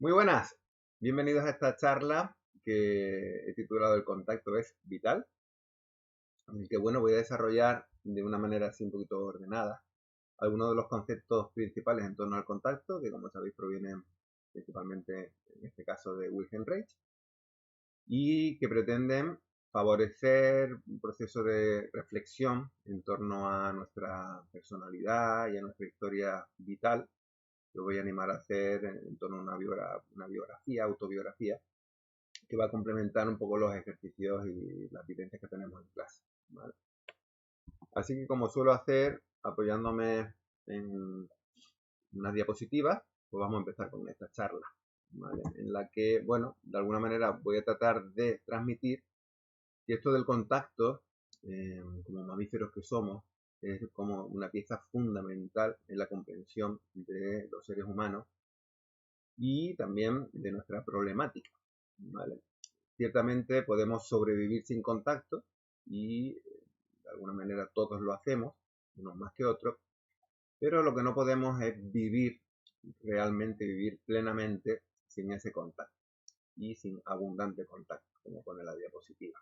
Muy buenas, bienvenidos a esta charla que he titulado El contacto es vital, en el que voy a desarrollar de una manera así un poquito ordenada algunos de los conceptos principales en torno al contacto, que como sabéis provienen principalmente en este caso de Wilhelm Reich, y que pretenden favorecer un proceso de reflexión en torno a nuestra personalidad y a nuestra historia vital. Lo voy a animar a hacer en torno a una biografía, autobiografía, que va a complementar un poco los ejercicios y las vivencias que tenemos en clase, ¿vale? Así que como suelo hacer, apoyándome en unas diapositivas, pues vamos a empezar con esta charla, ¿vale? En la que, bueno, de alguna manera voy a tratar de transmitir que esto del contacto, como mamíferos que somos, es como una pieza fundamental en la comprensión de los seres humanos y también de nuestra problemática, ¿vale? Ciertamente podemos sobrevivir sin contacto y de alguna manera todos lo hacemos, unos más que otros, pero lo que no podemos es vivir realmente, vivir plenamente sin ese contacto y sin abundante contacto, como pone la diapositiva.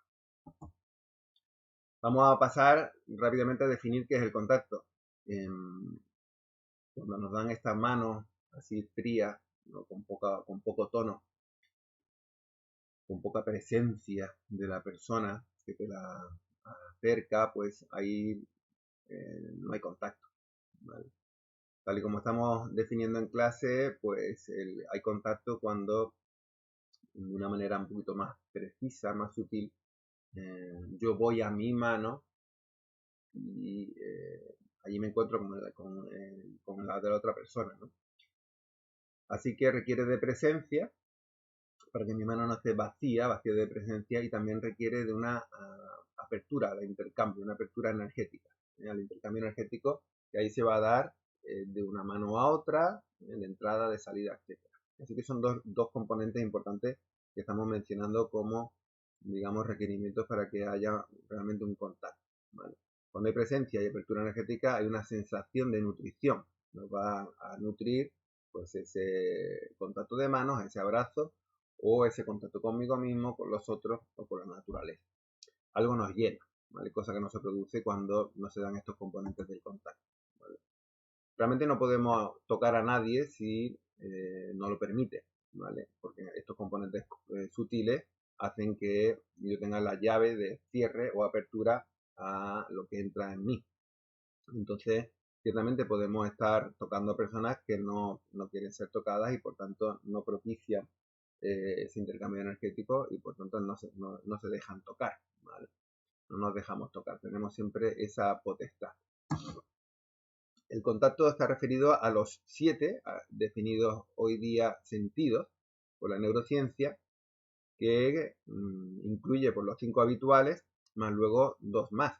Vamos a pasar rápidamente a definir qué es el contacto. Cuando nos dan estas manos así frías, ¿no? con poco tono, con poca presencia de la persona que te la acerca, pues ahí no hay contacto, ¿vale? Tal y como estamos definiendo en clase, pues hay contacto cuando de una manera un poquito más precisa, más sutil, yo voy a mi mano y allí me encuentro con la de la otra persona, ¿no? Así que requiere de presencia para que mi mano no esté vacía de presencia, y también requiere de una apertura al intercambio, una apertura energética, al intercambio energético, que ahí se va a dar de una mano a otra, de entrada, de salida, etc. Así que son dos componentes importantes que estamos mencionando como, digamos, requerimientos para que haya realmente un contacto, ¿vale? Cuando hay presencia y apertura energética hay una sensación de nutrición, nos va a nutrir pues ese contacto de manos, ese abrazo, o ese contacto conmigo mismo, con los otros o con la naturaleza. Algo nos llena, ¿vale? Cosa que no se produce cuando no se dan estos componentes del contacto, ¿vale? Realmente no podemos tocar a nadie si no lo permite, ¿vale? Porque estos componentes sutiles hacen que yo tenga la llave de cierre o apertura a lo que entra en mí. Entonces, ciertamente podemos estar tocando a personas que no quieren ser tocadas y por tanto no propician ese intercambio energético y por tanto no se dejan tocar, ¿vale? No nos dejamos tocar, tenemos siempre esa potestad. El contacto está referido a los 7 definidos hoy día sentidos por la neurociencia, que incluye por los 5 habituales, más luego 2 más.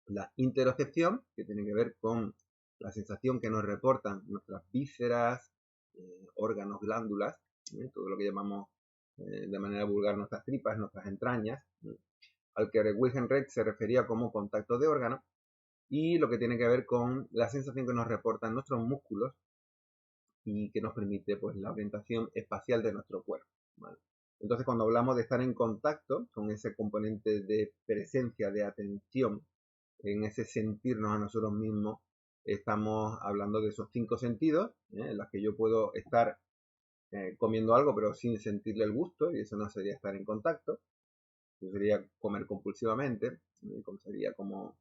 La interocepción, que tiene que ver con la sensación que nos reportan nuestras vísceras, órganos, glándulas, todo lo que llamamos de manera vulgar nuestras tripas, nuestras entrañas, al que Wilhelm Reich se refería como contacto de órgano, y lo que tiene que ver con la sensación que nos reportan nuestros músculos y que nos permite pues la orientación espacial de nuestro cuerpo, ¿vale? Entonces, cuando hablamos de estar en contacto con ese componente de presencia, de atención, en ese sentirnos a nosotros mismos, estamos hablando de esos 5 sentidos, en los que yo puedo estar comiendo algo pero sin sentirle el gusto, y eso no sería estar en contacto. Eso sería comer compulsivamente, sería como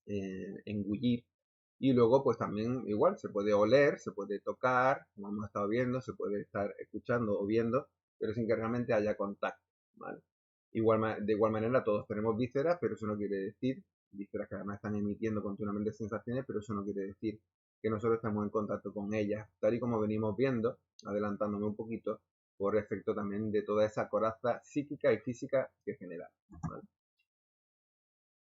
engullir. Y luego pues también igual se puede oler, se puede tocar, como hemos estado viendo, se puede estar escuchando o viendo, pero sin que realmente haya contacto, ¿vale? De igual manera todos tenemos vísceras, pero eso no quiere decir, vísceras que además están emitiendo continuamente sensaciones, pero eso no quiere decir que nosotros estemos en contacto con ellas, tal y como venimos viendo, adelantándome un poquito, por efecto también de toda esa coraza psíquica y física que genera, ¿vale?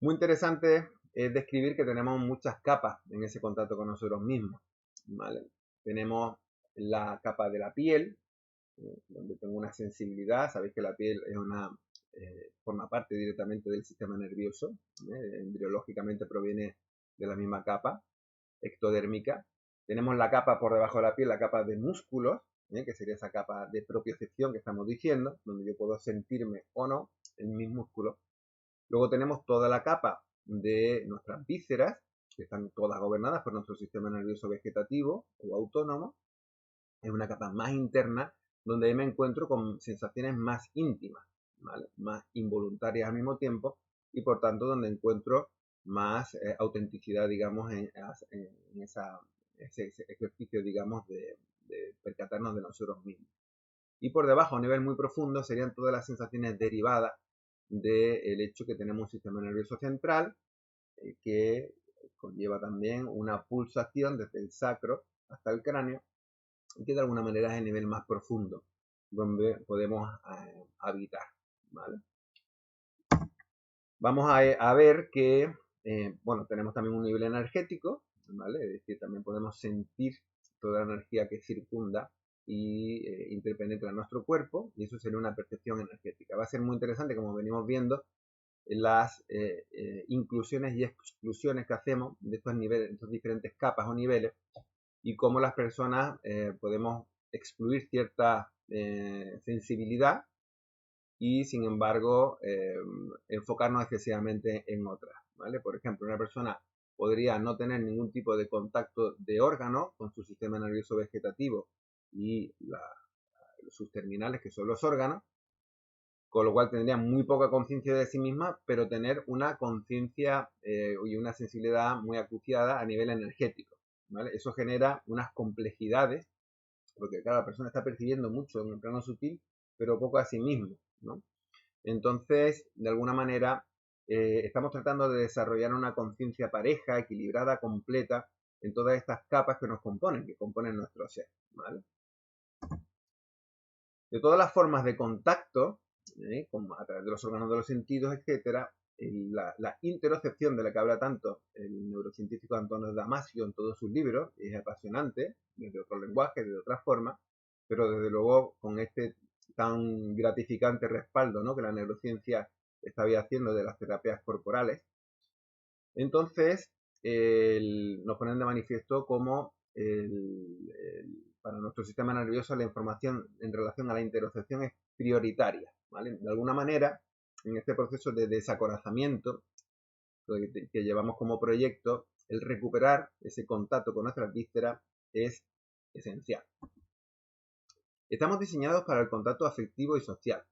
Muy interesante es describir que tenemos muchas capas en ese contacto con nosotros mismos, ¿vale? Tenemos la capa de la piel, donde tengo una sensibilidad. Sabéis que la piel es forma parte directamente del sistema nervioso, embriológicamente proviene de la misma capa ectodérmica. Tenemos la capa por debajo de la piel, la capa de músculos, que sería esa capa de propiocepción que estamos diciendo, donde yo puedo sentirme o no en mis músculos. Luego tenemos toda la capa de nuestras vísceras, que están todas gobernadas por nuestro sistema nervioso vegetativo o autónomo. Es una capa más interna, donde me encuentro con sensaciones más íntimas, ¿vale? Más involuntarias al mismo tiempo, y por tanto donde encuentro más autenticidad, digamos, en ese ejercicio, digamos, de percatarnos de nosotros mismos. Y por debajo, a nivel muy profundo, serían todas las sensaciones derivadas del hecho que tenemos un sistema nervioso central que conlleva también una pulsación desde el sacro hasta el cráneo, y que de alguna manera es el nivel más profundo donde podemos habitar, ¿vale? Vamos a ver que, bueno, tenemos también un nivel energético, ¿vale? Es decir, también podemos sentir toda la energía que circunda y interpenetra en nuestro cuerpo, y eso sería una percepción energética. Va a ser muy interesante, como venimos viendo, las inclusiones y exclusiones que hacemos de estos niveles, de estas diferentes capas o niveles, y cómo las personas podemos excluir cierta sensibilidad y sin embargo enfocarnos excesivamente en otras, ¿vale? Por ejemplo, una persona podría no tener ningún tipo de contacto de órgano con su sistema nervioso vegetativo y sus terminales, que son los órganos, con lo cual tendría muy poca conciencia de sí misma, pero tener una conciencia y una sensibilidad muy acuciada a nivel energético, ¿vale? Eso genera unas complejidades, porque claro, la persona está percibiendo mucho en el plano sutil, pero poco a sí mismo, ¿no? Entonces, de alguna manera, estamos tratando de desarrollar una conciencia pareja, equilibrada, completa, en todas estas capas que nos componen, que componen nuestro ser, ¿vale? De todas las formas de contacto, como a través de los órganos de los sentidos, etcétera, la interocepción de la que habla tanto el neurocientífico Antonio Damasio en todos sus libros, es apasionante, desde otro lenguaje, de otra forma, pero desde luego con este tan gratificante respaldo, ¿no?, que la neurociencia está haciendo de las terapias corporales. Entonces, nos ponen de manifiesto cómo para nuestro sistema nervioso la información en relación a la interocepción es prioritaria, ¿vale? De alguna manera, en este proceso de desacorazamiento que llevamos como proyecto, el recuperar ese contacto con nuestras vísceras es esencial. Estamos diseñados para el contacto afectivo y social,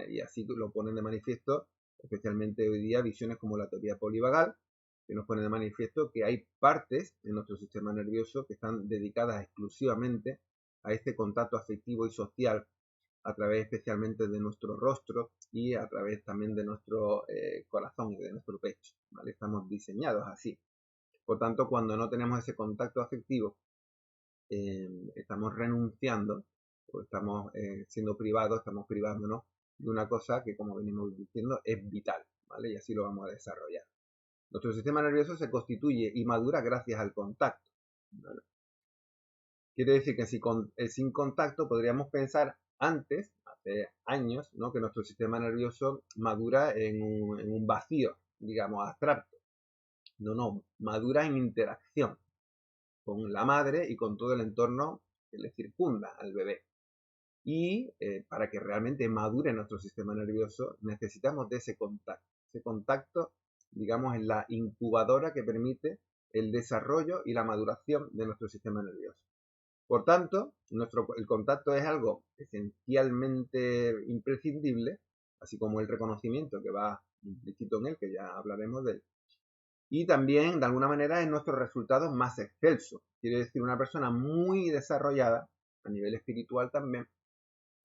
y así lo ponen de manifiesto, especialmente hoy día, visiones como la teoría polivagal, que nos pone de manifiesto que hay partes de nuestro sistema nervioso que están dedicadas exclusivamente a este contacto afectivo y social, a través especialmente de nuestro rostro y a través también de nuestro corazón y de nuestro pecho, ¿vale? Estamos diseñados así. Por tanto, cuando no tenemos ese contacto afectivo, estamos renunciando o estamos siendo privados, estamos privándonos de una cosa que, como venimos diciendo, es vital, ¿vale? Y así lo vamos a desarrollar. Nuestro sistema nervioso se constituye y madura gracias al contacto, ¿vale? Quiere decir que sin contacto podríamos pensar antes, hace años, ¿no?, que nuestro sistema nervioso madura en un vacío, digamos, abstracto. No, madura en interacción con la madre y con todo el entorno que le circunda al bebé. Y para que realmente madure nuestro sistema nervioso necesitamos de ese contacto. Ese contacto, digamos, es la incubadora que permite el desarrollo y la maduración de nuestro sistema nervioso. Por tanto, el contacto es algo esencialmente imprescindible, así como el reconocimiento que va implícito en él, que ya hablaremos de él. Y también, de alguna manera, es nuestro resultado más excelso. Quiere decir, una persona muy desarrollada, a nivel espiritual también,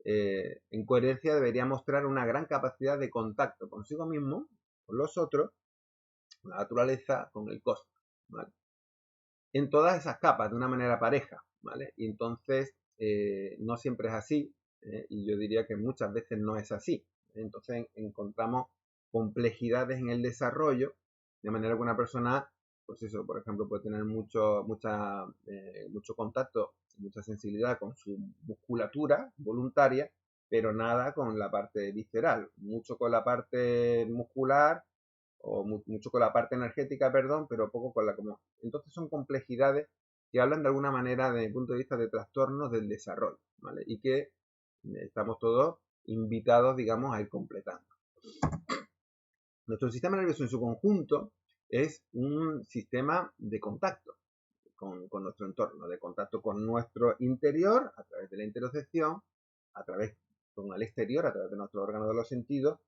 en coherencia debería mostrar una gran capacidad de contacto consigo mismo, con los otros, con la naturaleza, con el cosmos, ¿vale? En todas esas capas, de una manera pareja, ¿vale? Y entonces, no siempre es así, y yo diría que muchas veces no es así. Entonces encontramos complejidades en el desarrollo, de manera que una persona, pues eso, por ejemplo, puede tener mucho contacto, mucha sensibilidad con su musculatura voluntaria, pero nada con la parte visceral, mucho con la parte muscular o mucho con la parte energética, perdón, pero poco con la como. Entonces son complejidades que hablan de alguna manera desde el punto de vista de trastornos del desarrollo, ¿vale? Y que estamos todos invitados, digamos, a ir completando. Nuestro sistema nervioso en su conjunto es un sistema de contacto con nuestro entorno, de contacto con nuestro interior a través de la interocepción, a través con el exterior, a través de nuestro órgano de los sentidos,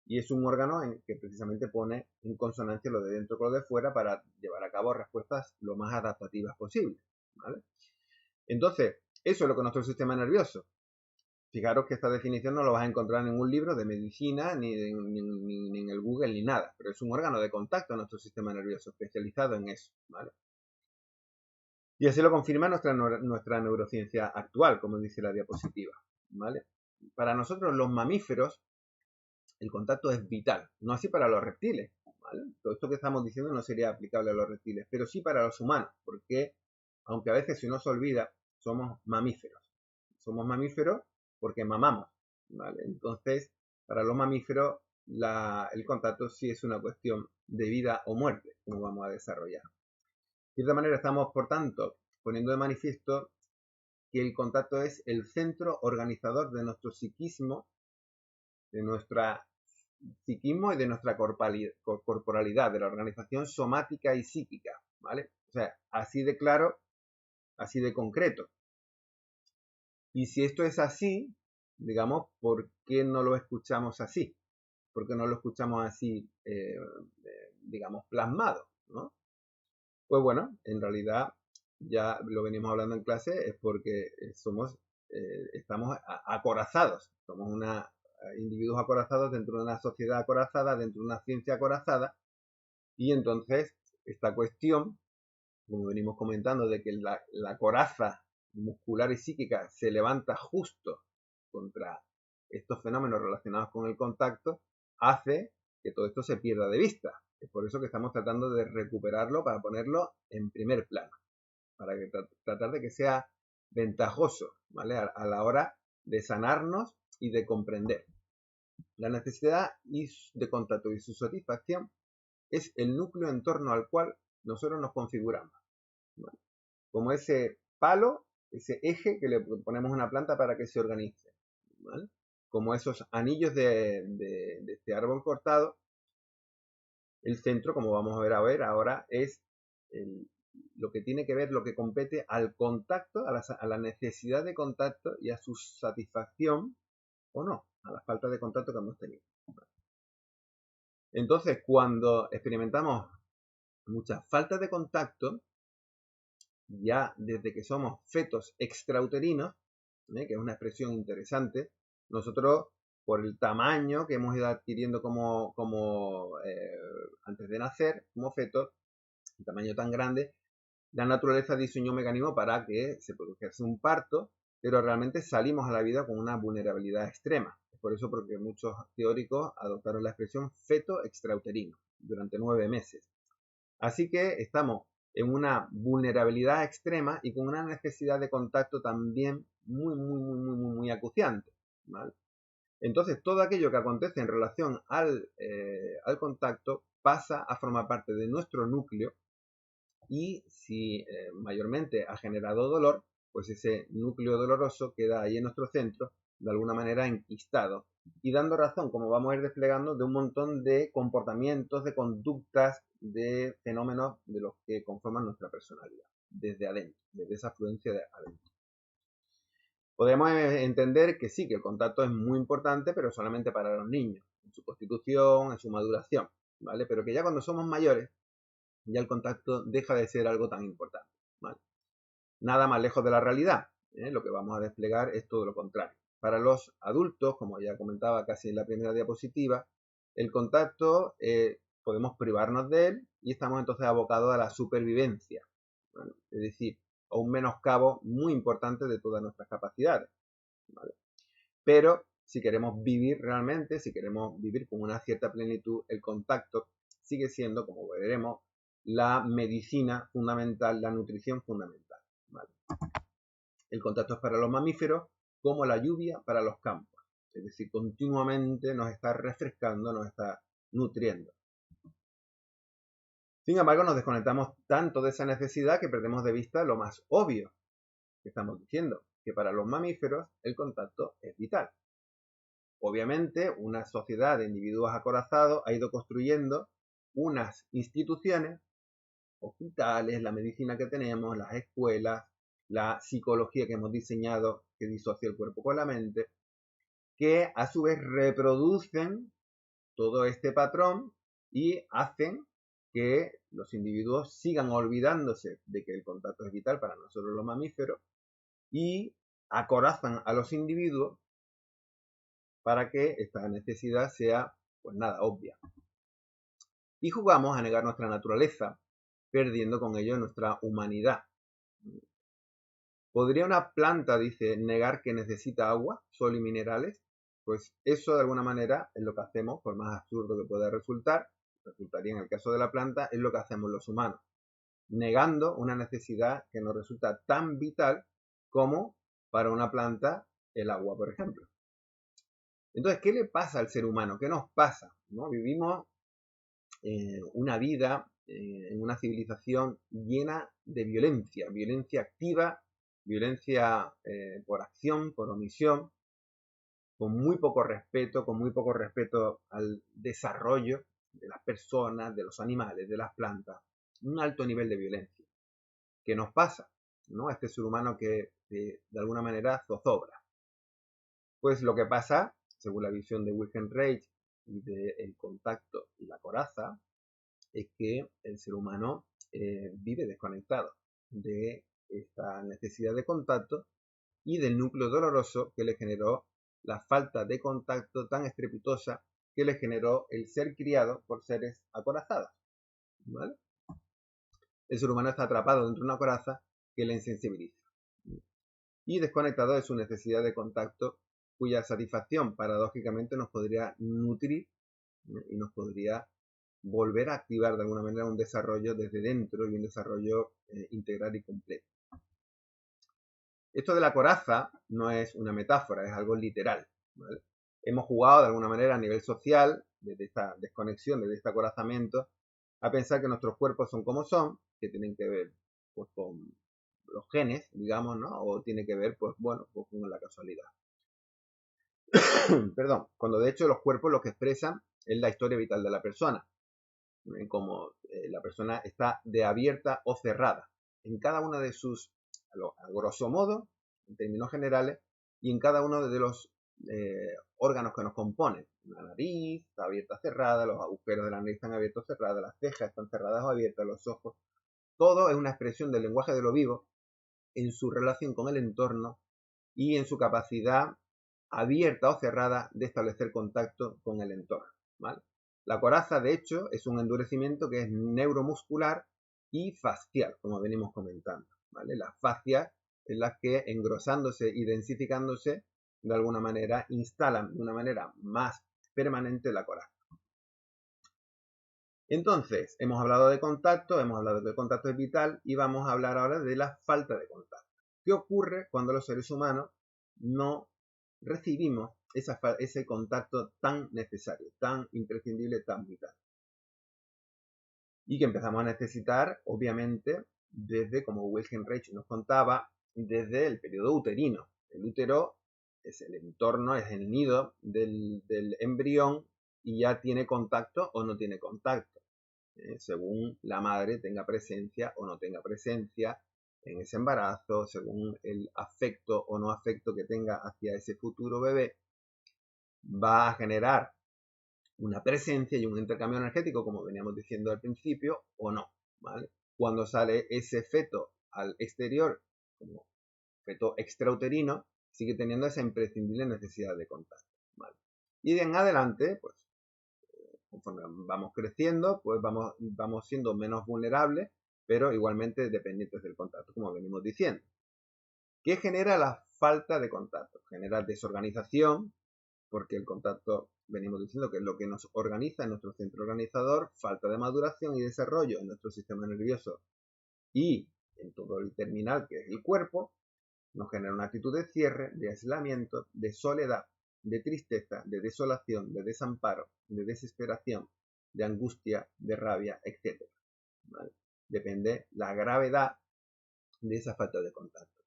y es un órgano en que precisamente pone en consonancia lo de dentro con lo de fuera para llevar a cabo respuestas lo más adaptativas posibles, ¿vale? Entonces, eso es lo que es nuestro sistema nervioso. Fijaros que esta definición no lo vas a encontrar en ningún libro de medicina, ni en el Google, ni nada, pero es un órgano de contacto en nuestro sistema nervioso, especializado en eso, ¿vale? Y así lo confirma nuestra neurociencia actual, como dice la diapositiva, ¿vale? Para nosotros los mamíferos, el contacto es vital, no así para los reptiles, ¿vale? Todo esto que estamos diciendo no sería aplicable a los reptiles, pero sí para los humanos, porque, aunque a veces se nos olvida, somos mamíferos. Somos mamíferos porque mamamos, ¿vale? Entonces, para los mamíferos, el contacto sí es una cuestión de vida o muerte, como vamos a desarrollar. De cierta manera estamos, por tanto, poniendo de manifiesto que el contacto es el centro organizador de nuestro psiquismo, de nuestra psiquismo y de nuestra corporalidad, de la organización somática y psíquica, ¿vale? O sea, así de claro, así de concreto. Y si esto es así, digamos, ¿por qué no lo escuchamos así? ¿Por qué no lo escuchamos así, digamos, plasmado, ¿no? Pues bueno, en realidad ya lo venimos hablando en clase, es porque estamos acorazados, somos individuos acorazados dentro de una sociedad acorazada, dentro de una ciencia acorazada, y entonces esta cuestión, como venimos comentando, de que la coraza muscular y psíquica se levanta justo contra estos fenómenos relacionados con el contacto, hace que todo esto se pierda de vista. Es por eso que estamos tratando de recuperarlo para ponerlo en primer plano, para tratar de que sea ventajoso, ¿vale? A la hora de sanarnos y de comprender. La necesidad de contacto y su satisfacción es el núcleo en torno al cual nosotros nos configuramos, ¿vale? Como ese palo, ese eje que le ponemos a una planta para que se organice, ¿vale? Como esos anillos de este árbol cortado, el centro, como vamos a ver ahora, es lo que tiene que ver, lo que compete al contacto, a la necesidad de contacto y a su satisfacción o no, a la falta de contacto que hemos tenido. Entonces, cuando experimentamos mucha falta de contacto, ya desde que somos fetos extrauterinos, que es una expresión interesante, nosotros, por el tamaño que hemos ido adquiriendo antes de nacer, como fetos, un tamaño tan grande, la naturaleza diseñó un mecanismo para que se produjese un parto, pero realmente salimos a la vida con una vulnerabilidad extrema. Es por eso porque muchos teóricos adoptaron la expresión feto extrauterino durante 9 meses. Así que estamos en una vulnerabilidad extrema y con una necesidad de contacto también muy acuciante, ¿vale? Entonces, todo aquello que acontece en relación al contacto pasa a formar parte de nuestro núcleo y si mayormente ha generado dolor, pues ese núcleo doloroso queda ahí en nuestro centro, de alguna manera enquistado y dando razón, como vamos a ir desplegando, de un montón de comportamientos, de conductas, de fenómenos de los que conforman nuestra personalidad, desde adentro, desde esa afluencia de adentro. Podemos entender que sí, que el contacto es muy importante, pero solamente para los niños, en su constitución, en su maduración, ¿vale? Pero que ya cuando somos mayores, ya el contacto deja de ser algo tan importante, ¿vale? Nada más lejos de la realidad, ¿eh? Lo que vamos a desplegar es todo lo contrario. Para los adultos, como ya comentaba casi en la primera diapositiva, el contacto podemos privarnos de él y estamos entonces abocados a la supervivencia, ¿vale? Es decir, a un menoscabo muy importante de todas nuestras capacidades, ¿vale? Pero si queremos vivir realmente, si queremos vivir con una cierta plenitud, el contacto sigue siendo, como veremos, la medicina fundamental, la nutrición fundamental, ¿vale? El contacto es para los mamíferos como la lluvia para los campos. Es decir, continuamente nos está refrescando, nos está nutriendo. Sin embargo, nos desconectamos tanto de esa necesidad que perdemos de vista lo más obvio que estamos diciendo. que para los mamíferos el contacto es vital. Obviamente, una sociedad de individuos acorazados ha ido construyendo unas instituciones, hospitales, la medicina que tenemos, las escuelas, la psicología que hemos diseñado que disocia el cuerpo con la mente, que a su vez reproducen todo este patrón y hacen que los individuos sigan olvidándose de que el contacto es vital para nosotros los mamíferos y acorazan a los individuos para que esta necesidad sea, pues nada, obvia. Y jugamos a negar nuestra naturaleza, perdiendo con ello nuestra humanidad. ¿Podría una planta, dice, negar que necesita agua, sol y minerales? Pues eso de alguna manera es lo que hacemos, por más absurdo que pueda resultar, resultaría en el caso de la planta, es lo que hacemos los humanos, negando una necesidad que nos resulta tan vital como para una planta el agua, por ejemplo. Entonces, ¿qué le pasa al ser humano? ¿Qué nos pasa? ¿No? Vivimos una vida en una civilización llena de violencia, violencia activa, violencia por acción, por omisión, con muy poco respeto al desarrollo de las personas, de los animales, de las plantas, un alto nivel de violencia. ¿Qué nos pasa? ¿No? A este ser humano que de alguna manera zozobra. Pues lo que pasa, según la visión de Wilhelm Reich y del contacto y la coraza, es que el ser humano vive desconectado de esta necesidad de contacto y del núcleo doloroso que le generó la falta de contacto tan estrepitosa que le generó el ser criado por seres acorazados. ¿Vale? El ser humano está atrapado dentro de una coraza que le insensibiliza y desconectado de su necesidad de contacto, cuya satisfacción paradójicamente nos podría nutrir y nos podría volver a activar de alguna manera un desarrollo desde dentro y un desarrollo integral y completo. Esto de la coraza no es una metáfora, es algo literal, ¿vale? Hemos jugado de alguna manera a nivel social, desde esta desconexión, desde este acorazamiento, a pensar que nuestros cuerpos son como son, que tienen que ver pues, con los genes, digamos, ¿no? O tiene que ver, pues bueno, pues, con la casualidad. Perdón, cuando de hecho los cuerpos lo que expresan es la historia vital de la persona, como la persona está de abierta o cerrada en cada una de sus, a grosso modo, en términos generales, y en cada uno de los órganos que nos componen. La nariz está abierta o cerrada, los agujeros de la nariz están abiertos o cerradas, las cejas están cerradas o abiertas, los ojos. Todo es una expresión del lenguaje de lo vivo en su relación con el entorno y en su capacidad abierta o cerrada de establecer contacto con el entorno, ¿vale? La coraza, de hecho, es un endurecimiento que es neuromuscular y fascial, como venimos comentando, ¿vale? Las fascias en las que, engrosándose y densificándose, de alguna manera instalan de una manera más permanente la coraza. Entonces, hemos hablado de contacto, hemos hablado de que el contacto es vital y vamos a hablar ahora de la falta de contacto. ¿Qué ocurre cuando los seres humanos no recibimos ese contacto tan necesario, tan imprescindible, tan vital? Y que empezamos a necesitar, obviamente, desde, como Wilhelm Reich nos contaba, desde el periodo uterino. El útero es el entorno, es el nido del embrión y ya tiene contacto o no tiene contacto, según la madre tenga presencia o no tenga presencia en ese embarazo, según el afecto o no afecto que tenga hacia ese futuro bebé, va a generar una presencia y un intercambio energético, como veníamos diciendo al principio, o no, ¿vale? Cuando sale ese feto al exterior, como feto extrauterino, sigue teniendo esa imprescindible necesidad de contacto, ¿vale? Y de en adelante, pues, conforme vamos creciendo, pues vamos siendo menos vulnerables, pero igualmente dependientes del contacto, como venimos diciendo. ¿Qué genera la falta de contacto? Genera desorganización, porque el contacto, venimos diciendo que es lo que nos organiza en nuestro centro organizador, falta de maduración y desarrollo en nuestro sistema nervioso y en todo el terminal que es el cuerpo, nos genera una actitud de cierre, de aislamiento, de soledad, de tristeza, de desolación, de desamparo, de desesperación, de angustia, de rabia, etc. ¿Vale? Depende la gravedad de esa falta de contacto.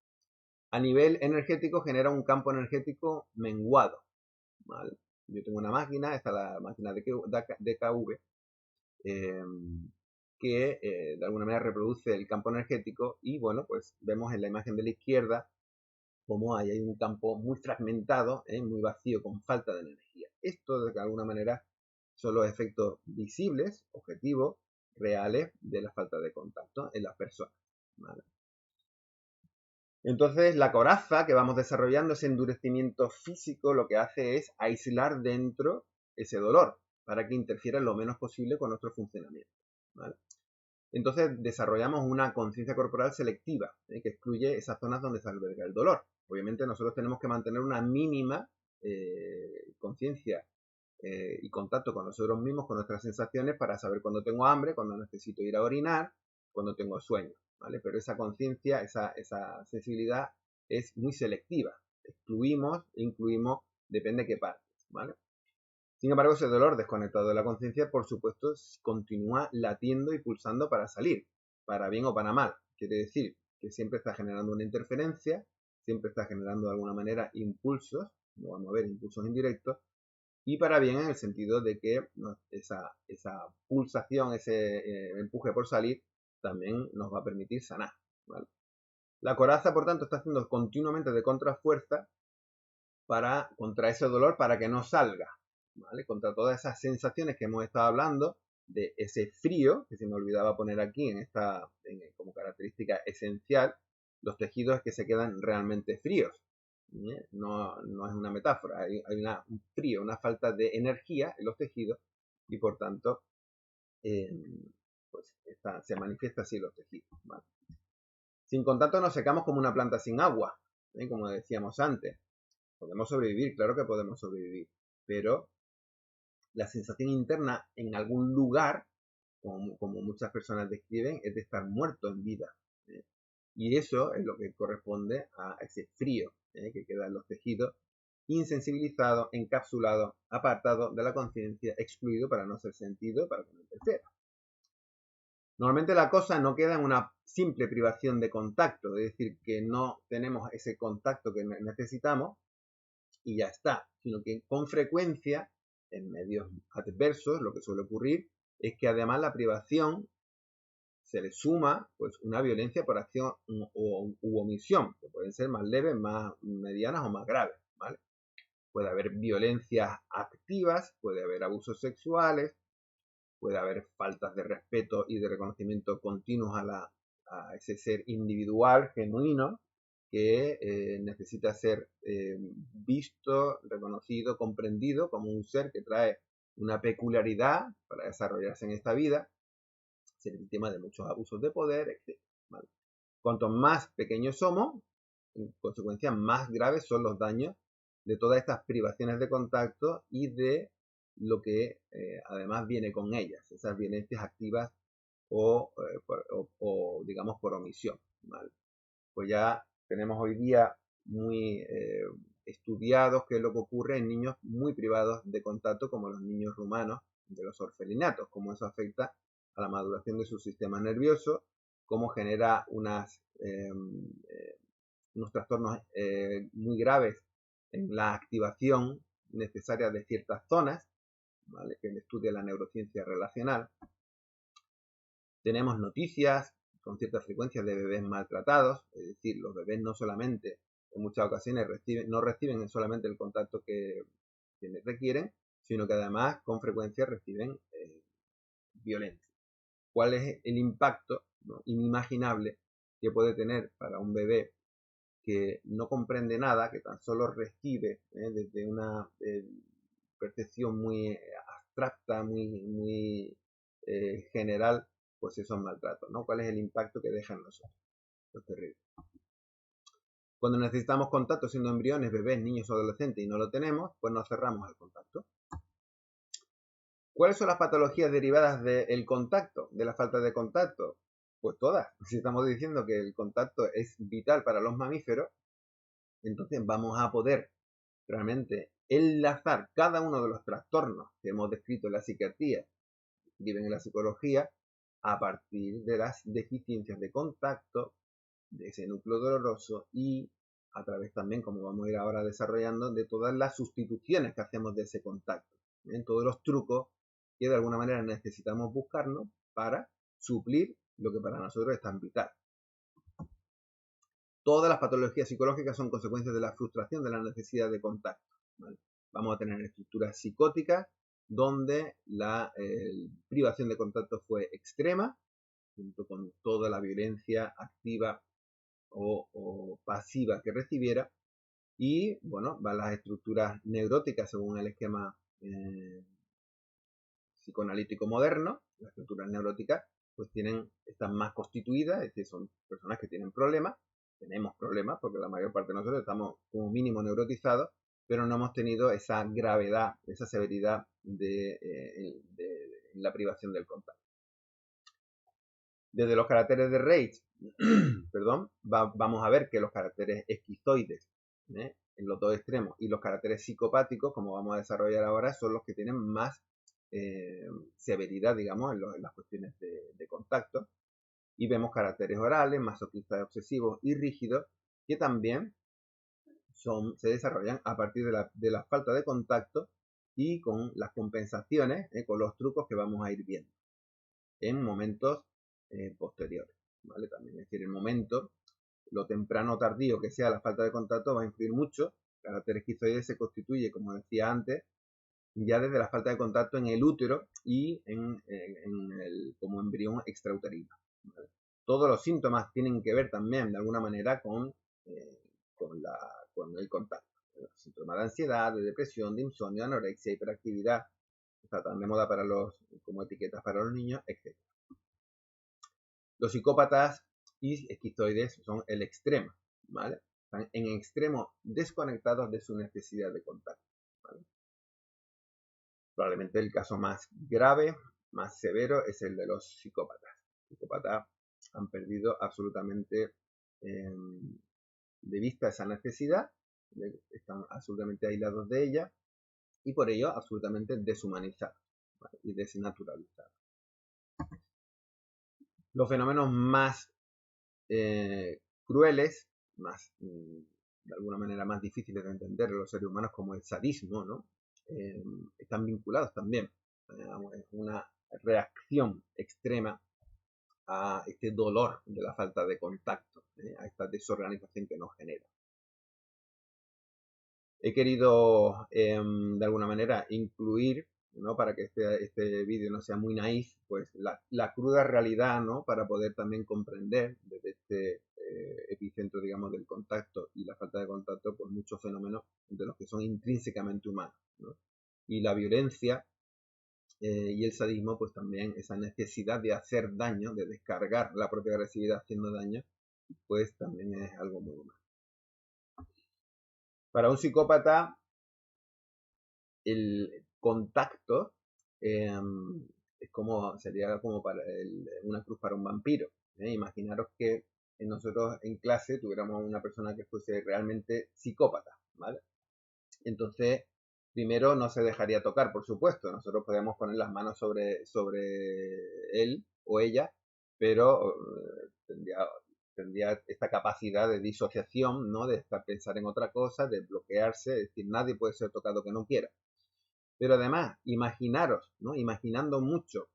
A nivel energético genera un campo energético menguado, ¿vale? Yo tengo una máquina, esta es la máquina de DKV, que de alguna manera reproduce el campo energético y bueno, pues vemos en la imagen de la izquierda como hay un campo muy fragmentado, muy vacío, con falta de energía. Esto de alguna manera son los efectos visibles, objetivos, reales de la falta de contacto en las personas, ¿vale? Entonces, la coraza que vamos desarrollando, ese endurecimiento físico, lo que hace es aislar dentro ese dolor para que interfiera lo menos posible con nuestro funcionamiento, ¿vale? Entonces, desarrollamos una conciencia corporal selectiva, que excluye esas zonas donde se alberga el dolor. Obviamente, nosotros tenemos que mantener una mínima conciencia y contacto con nosotros mismos, con nuestras sensaciones, para saber cuándo tengo hambre, cuándo necesito ir a orinar, cuándo tengo sueño, ¿vale? Pero esa conciencia, esa sensibilidad es muy selectiva. Excluimos e incluimos, depende de qué partes, ¿vale? Sin embargo, ese dolor desconectado de la conciencia, por supuesto, continúa latiendo y pulsando para salir, para bien o para mal. Quiere decir que siempre está generando una interferencia, siempre está generando de alguna manera impulsos, lo vamos a ver, impulsos indirectos, y para bien en el sentido de que esa pulsación, ese empuje por salir, también nos va a permitir sanar, ¿vale? La coraza, por tanto, está haciendo continuamente de contrafuerza contra ese dolor para que no salga, ¿vale? Contra todas esas sensaciones que hemos estado hablando, de ese frío, que se me olvidaba poner aquí como característica esencial, los tejidos que se quedan realmente fríos. No es una metáfora, hay un frío, una falta de energía en los tejidos y por tanto pues se manifiesta así los tejidos, ¿vale? Sin contacto nos secamos como una planta sin agua, como decíamos antes. Podemos sobrevivir, claro que podemos sobrevivir, pero la sensación interna en algún lugar, como muchas personas describen, es de estar muerto en vida. Y eso es lo que corresponde a ese frío que queda en los tejidos, insensibilizado, encapsulado, apartado de la conciencia, excluido para no ser sentido, para que no interfiera. Normalmente la cosa no queda en una simple privación de contacto, es decir, que no tenemos ese contacto que necesitamos y ya está, sino que con frecuencia, en medios adversos, lo que suele ocurrir es que además la privación se le suma pues una violencia por acción u omisión, que pueden ser más leves, más medianas o más graves, ¿vale? Puede haber violencias activas, puede haber abusos sexuales, puede haber faltas de respeto y de reconocimiento continuos a ese ser individual, genuino, que necesita ser visto, reconocido, comprendido como un ser que trae una peculiaridad para desarrollarse en esta vida, ser víctima de muchos abusos de poder, etc. ¿Vale? Cuanto más pequeños somos, en consecuencia más graves son los daños de todas estas privaciones de contacto y de lo que además viene con ellas, esas violencias activas o digamos por omisión, ¿vale? Pues ya tenemos hoy día muy estudiados qué es lo que ocurre en niños muy privados de contacto, como los niños rumanos de los orfelinatos, cómo eso afecta a la maduración de su sistema nervioso, cómo genera unos trastornos muy graves en la activación necesaria de ciertas zonas, ¿vale? Que estudia la neurociencia relacional. Tenemos noticias con cierta frecuencia de bebés maltratados, es decir, los bebés no solamente, en muchas ocasiones no reciben solamente el contacto que requieren, sino que además con frecuencia reciben violencia. ¿Cuál es el impacto, ¿no?, inimaginable que puede tener para un bebé que no comprende nada, que tan solo recibe desde una percepción muy abstracta, muy general, pues esos maltratos, ¿no? ¿Cuál es el impacto que deja en nosotros? Es terrible. Cuando necesitamos contacto siendo embriones, bebés, niños o adolescentes y no lo tenemos, pues nos cerramos al contacto. ¿Cuáles son las patologías derivadas del contacto, de la falta de contacto? Pues todas. Si estamos diciendo que el contacto es vital para los mamíferos, entonces vamos a poder realmente enlazar cada uno de los trastornos que hemos descrito en la psiquiatría, que viven en la psicología, a partir de las deficiencias de contacto, de ese núcleo doloroso y a través también, como vamos a ir ahora desarrollando, de todas las sustituciones que hacemos de ese contacto. En todos los trucos que de alguna manera necesitamos buscarnos para suplir lo que para nosotros es tan vital. Todas las patologías psicológicas son consecuencias de la frustración de la necesidad de contacto, ¿vale? Vamos a tener estructuras psicóticas donde la privación de contacto fue extrema, junto con toda la violencia activa o pasiva que recibiera. Y bueno, van las estructuras neuróticas según el esquema psicoanalítico moderno. Las estructuras neuróticas pues están más constituidas, es decir, son personas que tienen problemas, tenemos problemas porque la mayor parte de nosotros estamos como mínimo neurotizados, pero no hemos tenido esa gravedad, esa severidad de la privación del contacto. Desde los caracteres de Reich, perdón, vamos a ver que los caracteres esquizoides, en los dos extremos, y los caracteres psicopáticos, como vamos a desarrollar ahora, son los que tienen más severidad, digamos, en las cuestiones de contacto. Y vemos caracteres orales, masoquistas, obsesivos y rígidos, que también se desarrollan a partir de la falta de contacto y con las compensaciones, con los trucos que vamos a ir viendo en momentos posteriores, ¿vale? También, es decir, el momento, lo temprano o tardío que sea la falta de contacto va a influir mucho. El carácter esquizoide se constituye, como decía antes, ya desde la falta de contacto en el útero y como embrión extrauterino, ¿vale? Todos los síntomas tienen que ver también de alguna manera con el contacto. Síntomas de ansiedad, de depresión, de insomnio, de anorexia, hiperactividad, está tan de moda como etiquetas para los niños, etc. Los psicópatas y esquizoides son el extremo, ¿vale? Están en extremo desconectados de su necesidad de contacto, ¿vale? Probablemente el caso más grave, más severo, es el de los psicópatas. Los psicópatas han perdido absolutamente de vista esa necesidad, están absolutamente aislados de ella y por ello absolutamente deshumanizados, ¿vale? Y desnaturalizados. Los fenómenos más crueles, de alguna manera más difíciles de entender en los seres humanos, como el sadismo, ¿no? Están vinculados también a una reacción extrema a este dolor de la falta de contacto, a esta desorganización que nos genera. He querido de alguna manera incluir, ¿no? Para que este vídeo no sea muy naif, pues la cruda realidad, ¿no? Para poder también comprender desde este epicentro, digamos, del contacto y la falta de contacto, pues muchos fenómenos de los que son intrínsecamente humanos, ¿no? Y la violencia y el sadismo, pues también esa necesidad de hacer daño, de descargar la propia agresividad haciendo daño, pues también es algo muy humano. Para un psicópata, el contacto sería como para una cruz para un vampiro. Imaginaros que nosotros en clase tuviéramos una persona que fuese realmente psicópata, ¿vale? Entonces, primero no se dejaría tocar, por supuesto. Nosotros podemos poner las manos sobre él o ella, pero tendría esta capacidad de disociación, ¿no? De pensar en otra cosa, de bloquearse, es decir, nadie puede ser tocado que no quiera. Pero además, imaginaros, ¿no? Imaginando mucho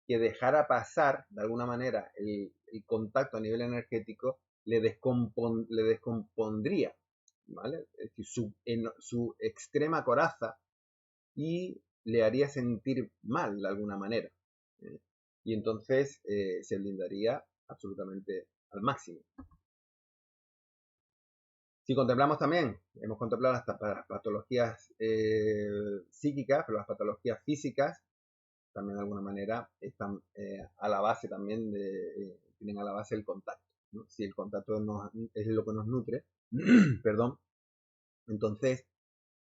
que dejara pasar, de alguna manera, el contacto a nivel energético, le descompondría, ¿vale? Es decir, su extrema coraza y le haría sentir mal de alguna manera. Y entonces se blindaría absolutamente al máximo. Si contemplamos también, hemos contemplado las patologías psíquicas, pero las patologías físicas también de alguna manera están a la base también tienen a la base el contacto, ¿no? Si el contacto es lo que nos nutre, perdón, entonces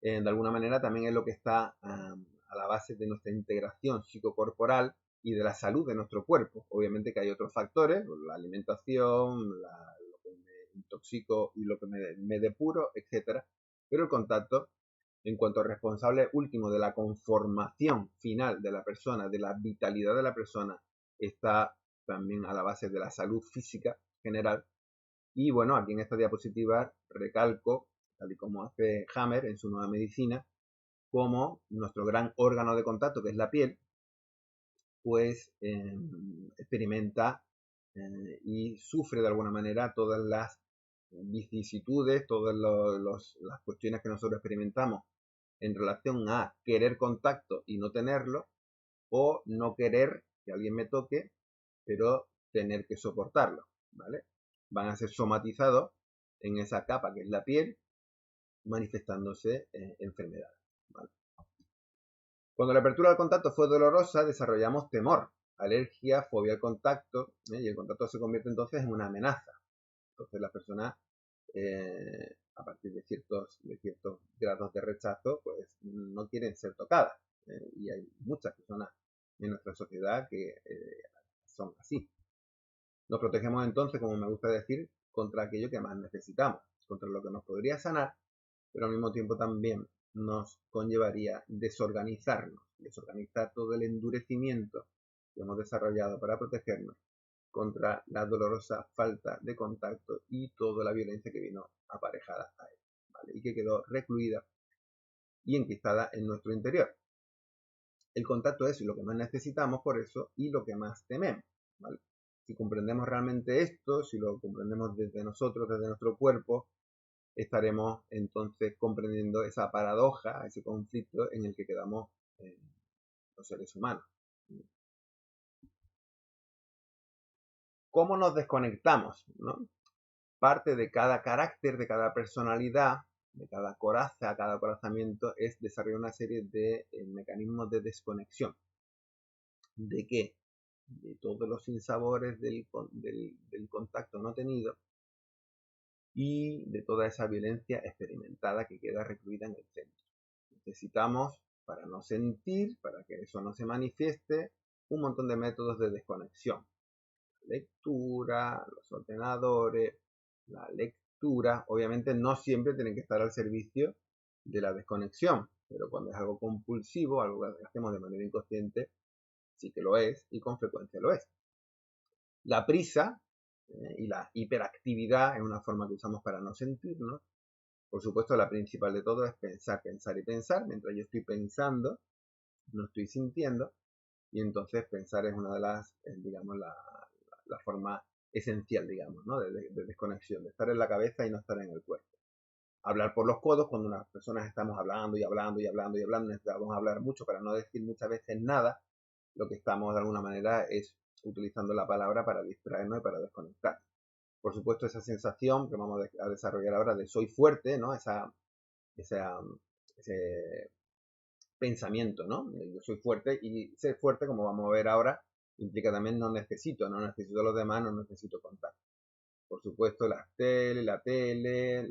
de alguna manera también es lo que está a la base de nuestra integración psicocorporal y de la salud de nuestro cuerpo. Obviamente que hay otros factores, la alimentación, lo que me intoxico y lo que me depuro, etcétera, pero el contacto, en cuanto responsable último de la conformación final de la persona, de la vitalidad de la persona, está también a la base de la salud física general Y bueno, aquí en esta diapositiva recalco, tal y como hace Hammer en su Nueva Medicina, cómo nuestro gran órgano de contacto, que es la piel, pues experimenta y sufre de alguna manera todas las vicisitudes, todas las cuestiones que nosotros experimentamos en relación a querer contacto y no tenerlo, o no querer que alguien me toque, pero tener que soportarlo, ¿vale? Van a ser somatizados en esa capa que es la piel, manifestándose enfermedades, ¿vale? Cuando la apertura al contacto fue dolorosa, desarrollamos temor, alergia, fobia al contacto, y el contacto se convierte entonces en una amenaza. Entonces las personas, a partir de ciertos grados de rechazo, pues no quieren ser tocadas. Y hay muchas personas en nuestra sociedad que son así. Nos protegemos entonces, como me gusta decir, contra aquello que más necesitamos, contra lo que nos podría sanar, pero al mismo tiempo también nos conllevaría desorganizar todo el endurecimiento que hemos desarrollado para protegernos contra la dolorosa falta de contacto y toda la violencia que vino aparejada a él, ¿vale? Y que quedó recluida y enquistada en nuestro interior. El contacto es lo que más necesitamos por eso y lo que más tememos, ¿vale? Si comprendemos realmente esto, si lo comprendemos desde nosotros, desde nuestro cuerpo, estaremos entonces comprendiendo esa paradoja, ese conflicto en el que quedamos los seres humanos. ¿Cómo nos desconectamos, ¿no? Parte de cada carácter, de cada personalidad, de cada coraza, cada acorazamiento, es desarrollar una serie de mecanismos de desconexión. ¿De qué? De todos los sinsabores del contacto no tenido y de toda esa violencia experimentada que queda recluida en el centro. Necesitamos, para no sentir, para que eso no se manifieste, un montón de métodos de desconexión. La lectura, los ordenadores, la lectura, obviamente no siempre tienen que estar al servicio de la desconexión, pero cuando es algo compulsivo, algo que hacemos de manera inconsciente, sí que lo es y con frecuencia lo es. La prisa y la hiperactividad es una forma que usamos para no sentirnos. Por supuesto, la principal de todo es pensar, pensar y pensar. Mientras yo estoy pensando, no estoy sintiendo. Y entonces pensar es una de las, digamos, la forma esencial, digamos, ¿no? de desconexión, de estar en la cabeza y no estar en el cuerpo. Hablar por los codos, cuando unas personas estamos hablando y hablando y hablando y hablando, necesitamos hablar mucho para no decir muchas veces nada, lo que estamos de alguna manera es utilizando la palabra para distraernos y para desconectar. Por supuesto, esa sensación que vamos a desarrollar ahora de soy fuerte, ¿no? Ese pensamiento, ¿no? Yo soy fuerte y ser fuerte, como vamos a ver ahora, implica también no necesito a los demás, no necesito contacto. Por supuesto, la tele, el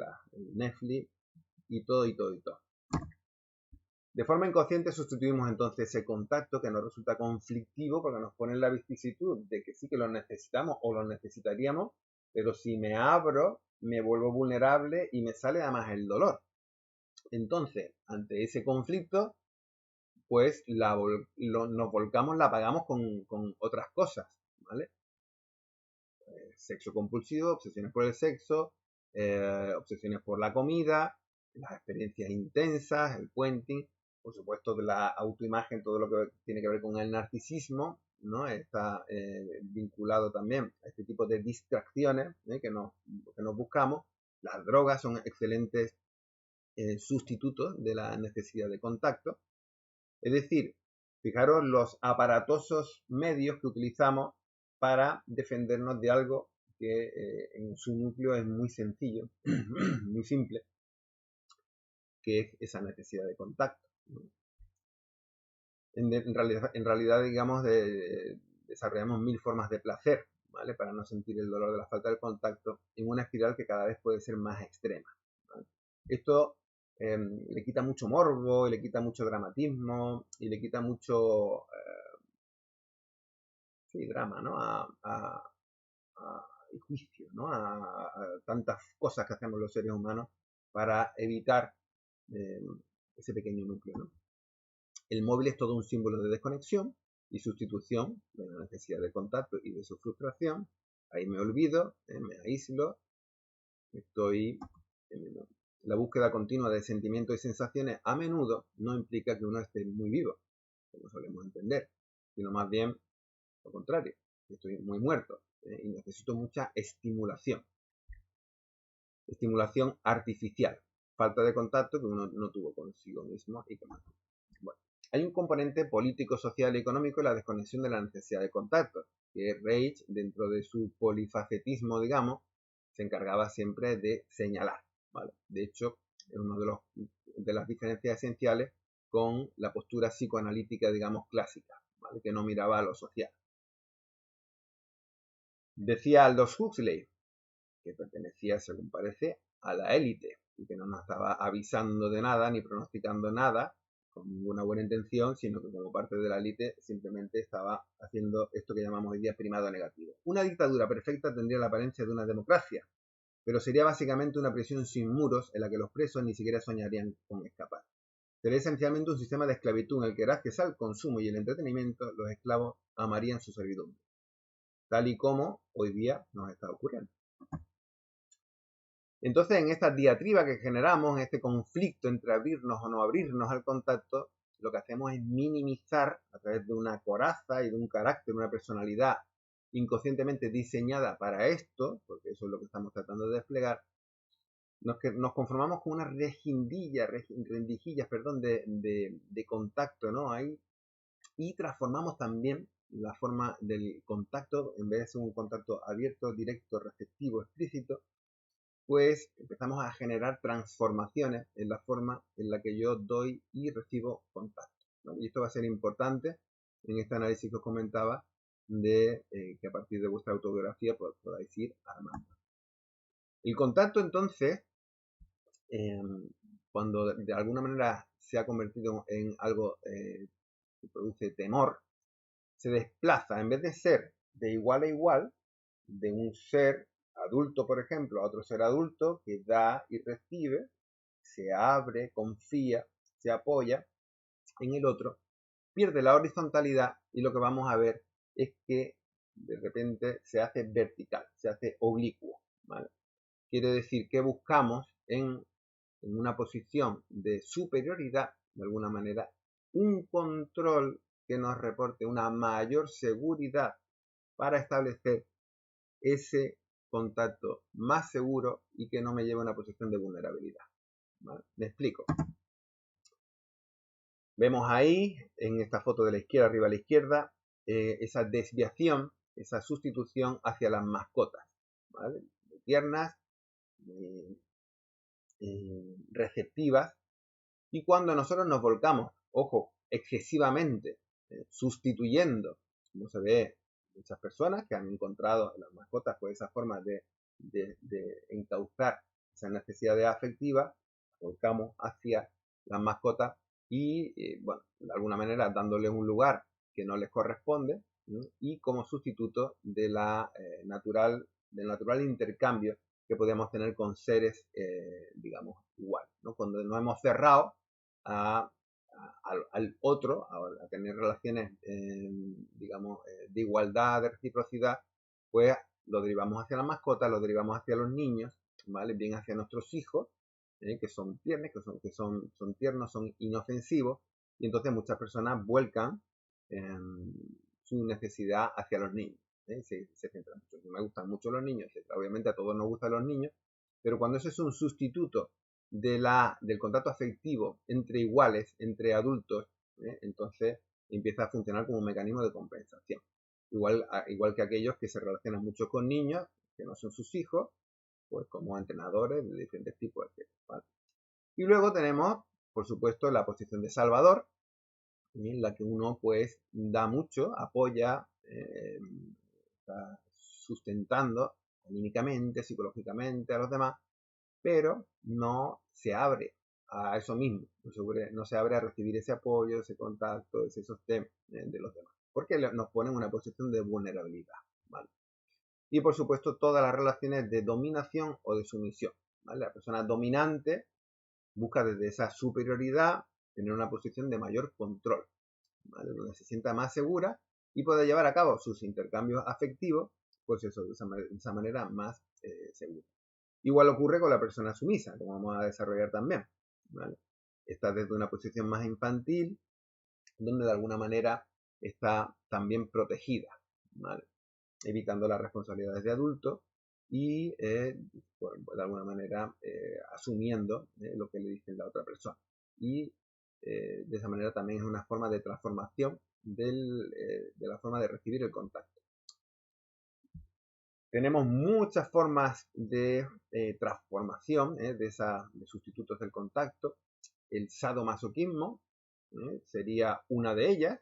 Netflix y todo. De forma inconsciente sustituimos entonces ese contacto que nos resulta conflictivo porque nos pone en la vicisitud de que sí que lo necesitamos o lo necesitaríamos, pero si me abro, me vuelvo vulnerable y me sale además el dolor. Entonces, ante ese conflicto, pues nos volcamos, la pagamos con otras cosas, ¿vale? Sexo compulsivo, obsesiones por el sexo, obsesiones por la comida, las experiencias intensas, el puenting, por supuesto de la autoimagen, todo lo que tiene que ver con el narcisismo, ¿no? Está vinculado también a este tipo de distracciones que nos buscamos. Las drogas son excelentes sustitutos de la necesidad de contacto. Es decir, fijaros los aparatosos medios que utilizamos para defendernos de algo que en su núcleo es muy sencillo, muy simple, que es esa necesidad de contacto. En realidad digamos, desarrollamos 1000 formas de placer, ¿vale? Para no sentir el dolor de la falta del contacto en una espiral que cada vez puede ser más extrema, ¿vale? Esto le quita mucho morbo, y le quita mucho dramatismo y le quita mucho drama, ¿no? A juicio, ¿no? A tantas cosas que hacemos los seres humanos para evitar ese pequeño núcleo, ¿no? El móvil es todo un símbolo de desconexión y sustitución de la necesidad de contacto y de su frustración. Ahí me olvido, me aíslo La búsqueda continua de sentimientos y sensaciones a menudo no implica que uno esté muy vivo, como solemos entender, sino más bien lo contrario, estoy muy muerto y necesito mucha estimulación. Estimulación artificial, falta de contacto que uno no tuvo consigo mismo y que más. Bueno, hay un componente político, social y económico en la desconexión de la necesidad de contacto, que Reich, dentro de su polifacetismo, digamos, se encargaba siempre de señalar, ¿vale? De hecho, es una de las diferencias esenciales con la postura psicoanalítica, digamos, clásica, ¿vale? Que no miraba a lo social. Decía Aldous Huxley, que pertenecía, según parece, a la élite y que no nos estaba avisando de nada ni pronosticando nada con ninguna buena intención, sino que como parte de la élite simplemente estaba haciendo esto que llamamos hoy día primado negativo. Una dictadura perfecta tendría la apariencia de una democracia, pero sería básicamente una prisión sin muros en la que los presos ni siquiera soñarían con escapar. Sería esencialmente un sistema de esclavitud en el que gracias al consumo y el entretenimiento los esclavos amarían su servidumbre, tal y como hoy día nos está ocurriendo. Entonces, en esta diatriba que generamos, en este conflicto entre abrirnos o no abrirnos al contacto, lo que hacemos es minimizar a través de una coraza y de un carácter, una personalidad inconscientemente diseñada para esto, porque eso es lo que estamos tratando de desplegar, nos conformamos con una rendijillas de contacto, ¿no? Ahí, y transformamos también la forma del contacto, en vez de ser un contacto abierto, directo, receptivo, explícito, pues empezamos a generar transformaciones en la forma en la que yo doy y recibo contacto, ¿no? Y esto va a ser importante en este análisis que os comentaba de que a partir de vuestra autobiografía pues, podáis ir armando. El contacto entonces, cuando de alguna manera se ha convertido en algo que produce temor, se desplaza, en vez de ser de igual a igual, de un ser adulto, por ejemplo, a otro ser adulto que da y recibe, se abre, confía, se apoya en el otro, pierde la horizontalidad y lo que vamos a ver es que de repente se hace vertical, se hace oblicuo, ¿vale? Quiere decir que buscamos en una posición de superioridad, de alguna manera, un control que nos reporte una mayor seguridad para establecer ese contacto más seguro y que no me lleve a una posición de vulnerabilidad, ¿vale? Me explico. Vemos ahí, en esta foto de la izquierda, arriba a la izquierda, esa desviación, esa sustitución hacia las mascotas, ¿vale? Tiernas, receptivas, y cuando nosotros nos volcamos, ojo, excesivamente, sustituyendo, como se ve muchas personas que han encontrado en las mascotas pues esa forma de encauzar esa necesidad afectiva, volcamos hacia las mascotas y, bueno, de alguna manera dándoles un lugar que no les corresponde, ¿no? Y como sustituto de del natural intercambio que podíamos tener con seres, digamos, iguales, ¿no? Cuando nos hemos cerrado al otro, a tener relaciones, digamos, de igualdad, de reciprocidad, pues lo derivamos hacia la mascota, lo derivamos hacia los niños, ¿vale? Bien hacia nuestros hijos, que son tiernos, son tiernos, son inofensivos, y entonces muchas personas vuelcan su necesidad hacia los niños. Se centran mucho. Me gustan mucho los niños, obviamente a todos nos gustan los niños, pero cuando eso es un sustituto del contacto afectivo entre iguales, entre adultos, entonces empieza a funcionar como un mecanismo de compensación. Igual que aquellos que se relacionan mucho con niños, que no son sus hijos, pues como entrenadores de diferentes tipos, etc. ¿Vale? Y luego tenemos, por supuesto, la posición de salvador, en la que uno pues da mucho, apoya, está sustentando anímicamente, psicológicamente a los demás, pero no se abre a eso mismo, no se abre a recibir ese apoyo, ese contacto, ese sostén de los demás, porque nos pone en una posición de vulnerabilidad, ¿vale? Y por supuesto todas las relaciones de dominación o de sumisión, ¿vale? La persona dominante busca desde esa superioridad tener una posición de mayor control, ¿vale? Donde se sienta más segura y pueda llevar a cabo sus intercambios afectivos, pues eso, de esa manera más segura. Igual ocurre con la persona sumisa, como vamos a desarrollar también, ¿vale? Está desde una posición más infantil, donde de alguna manera está también protegida, ¿vale? Evitando las responsabilidades de adulto y de alguna manera asumiendo lo que le dice la otra persona. Y de esa manera también es una forma de transformación de la forma de recibir el contacto. Tenemos muchas formas de transformación de sustitutos del contacto. El sadomasoquismo sería una de ellas.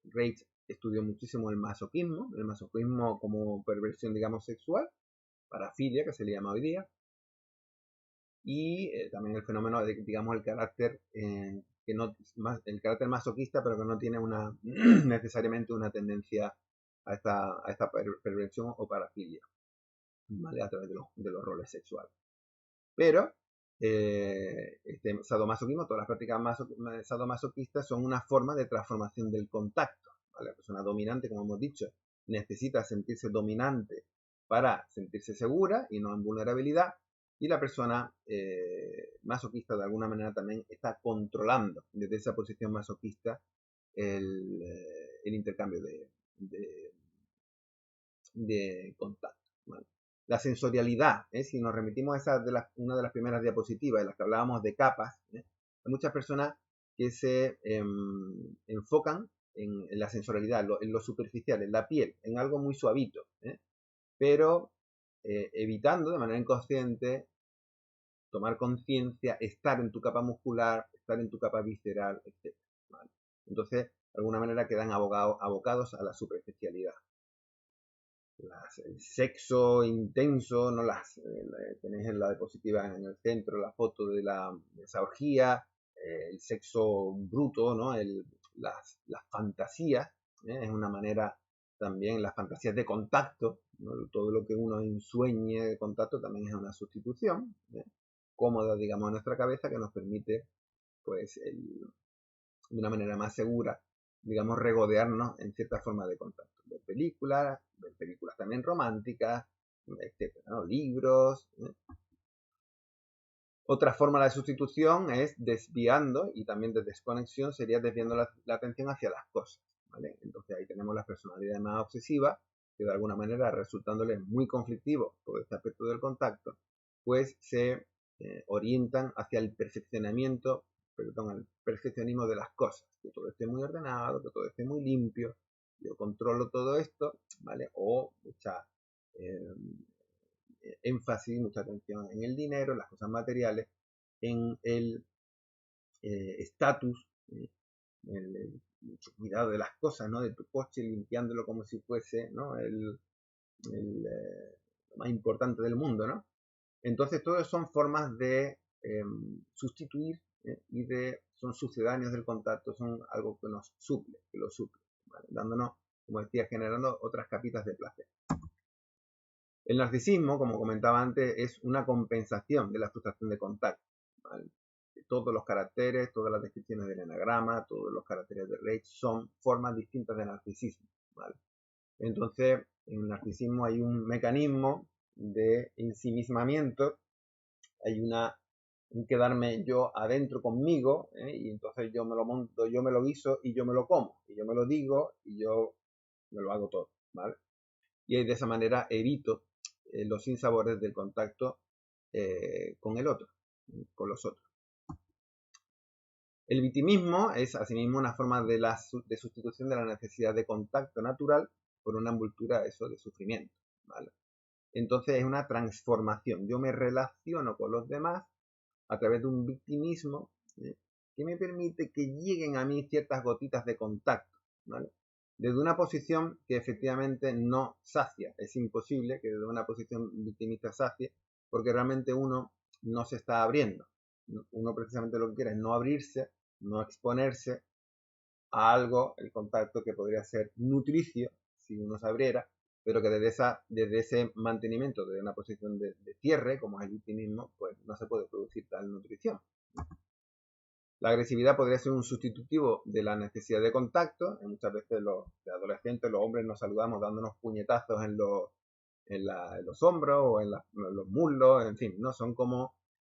Reich estudió muchísimo el masoquismo como perversión, digamos, sexual, parafilia, que se le llama hoy día, y también el fenómeno de, digamos, el carácter el carácter masoquista, pero que no tiene necesariamente una tendencia a esta perversión o parafilia, ¿vale? A través de los roles sexuales. Pero este sadomasoquismo, todas las prácticas sadomasoquistas son una forma de transformación del contacto, ¿vale? La persona dominante, como hemos dicho, necesita sentirse dominante para sentirse segura y no en vulnerabilidad, y la persona masoquista de alguna manera también está controlando desde esa posición masoquista el intercambio de contacto, ¿vale? La sensorialidad, si nos remitimos a una de las primeras diapositivas en las que hablábamos de capas, hay muchas personas que se enfocan en la sensorialidad, en lo superficial, en la piel, en algo muy suavito, pero evitando de manera inconsciente tomar conciencia, estar en tu capa muscular, estar en tu capa visceral, etc. ¿Vale? Entonces, de alguna manera quedan abocados a la superficialidad. El sexo intenso, ¿no? Tenéis en la diapositiva en el centro la foto de esa orgía, el sexo bruto, ¿no? Las fantasías, es una manera también, las fantasías de contacto, ¿no? Todo lo que uno ensueñe de contacto también es una sustitución cómoda, digamos, en nuestra cabeza que nos permite, pues, de una manera más segura, digamos, regodearnos en cierta forma de contacto. Ver películas también románticas, etcétera, ¿no? Libros. Otra forma de sustitución es desviando, y también de desconexión sería desviando la atención hacia las cosas, ¿vale? Entonces ahí tenemos las personalidades más obsesivas, que de alguna manera resultándoles muy conflictivo todo este aspecto del contacto, pues se orientan hacia el perfeccionamiento, el perfeccionismo de las cosas, que todo esté muy ordenado, que todo esté muy limpio, yo controlo todo esto, ¿vale? O mucha énfasis, mucha atención en el dinero, en las cosas materiales, en el estatus, mucho cuidado de las cosas, ¿no? De tu coche, limpiándolo como si fuese, ¿no? Lo más importante del mundo, ¿no? Entonces, todas son formas de sustituir son sucedáneos del contacto, son algo que nos suple, que lo suple, ¿vale? Dándonos, como decía, generando otras capitas de placer. El narcisismo, como comentaba antes, es una compensación de la frustración de contacto, ¿vale? Todos los caracteres, todas las descripciones del enagrama, todos los caracteres de Reich son formas distintas de narcisismo, ¿vale? Entonces, en el narcisismo hay un mecanismo de ensimismamiento, hay un quedarme yo adentro conmigo, y entonces yo me lo monto, yo me lo guiso y yo me lo como, y yo me lo digo y yo me lo hago todo, ¿vale? Y de esa manera evito los sinsabores del contacto con el otro, con los otros. El victimismo es asimismo una forma de sustitución de la necesidad de contacto natural por una envoltura de sufrimiento, ¿vale? Entonces es una transformación. Yo me relaciono con los demás a través de un victimismo que me permite que lleguen a mí ciertas gotitas de contacto, ¿vale? Desde una posición que efectivamente no sacia. Es imposible que desde una posición victimista sacie, porque realmente uno no se está abriendo. Uno precisamente lo que quiere es no abrirse, no exponerse a algo, el contacto que podría ser nutricio si uno se abriera, pero que desde ese mantenimiento de una posición de cierre, como es el victimismo, pues no se puede producir tal nutrición. La agresividad podría ser un sustitutivo de la necesidad de contacto. Muchas veces los adolescentes, los hombres nos saludamos dándonos puñetazos en los hombros o en los muslos, en fin, ¿no? Son como,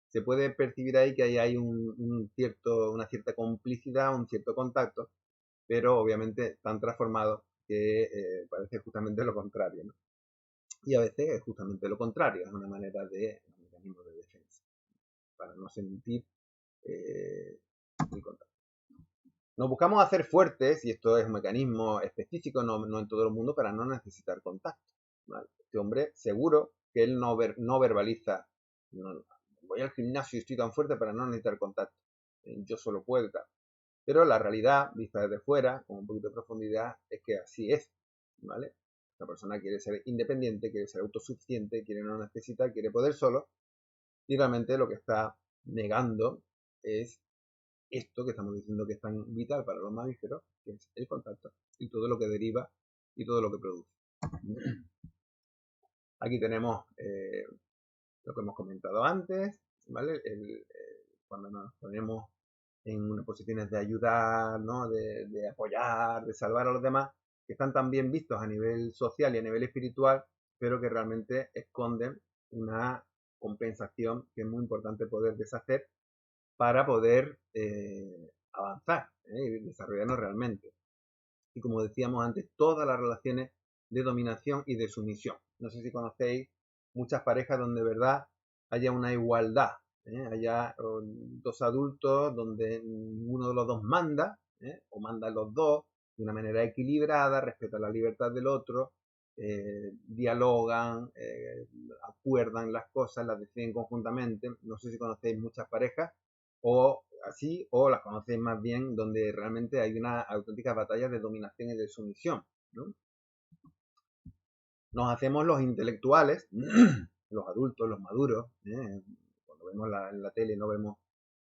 se puede percibir ahí que ahí hay una cierta complicidad, un cierto contacto, pero obviamente están transformados que parece justamente lo contrario, ¿no? Y a veces es justamente lo contrario, es una manera de, un mecanismo de defensa, para no sentir el contacto. Nos buscamos hacer fuertes, y esto es un mecanismo específico, no en todo el mundo, para no necesitar contacto, ¿vale? Este hombre seguro que él no verbaliza, no, voy al gimnasio y estoy tan fuerte para no necesitar contacto, yo solo puedo y tal. Pero la realidad, vista desde fuera, con un poquito de profundidad, es que así es, ¿vale? La persona quiere ser independiente, quiere ser autosuficiente, quiere no necesitar, quiere poder solo, y realmente lo que está negando es esto que estamos diciendo que es tan vital para los mamíferos, que es el contacto y todo lo que deriva y todo lo que produce. Aquí tenemos lo que hemos comentado antes, ¿vale? Cuando nos ponemos en unas posiciones de ayudar, ¿no? de apoyar, de salvar a los demás, que están tan bien vistos a nivel social y a nivel espiritual, pero que realmente esconden una compensación que es muy importante poder deshacer para poder avanzar y desarrollarnos realmente. Y como decíamos antes, todas las relaciones de dominación y de sumisión. No sé si conocéis muchas parejas donde de verdad haya una igualdad, haya dos adultos donde uno de los dos manda, o mandan los dos de una manera equilibrada, respetan la libertad del otro, dialogan, acuerdan las cosas, las deciden conjuntamente. No sé si conocéis muchas parejas o así, o las conocéis más bien donde realmente hay una auténtica batalla de dominación y de sumisión, ¿no? Nos hacemos los intelectuales, los adultos, los maduros, cuando vemos en la tele no vemos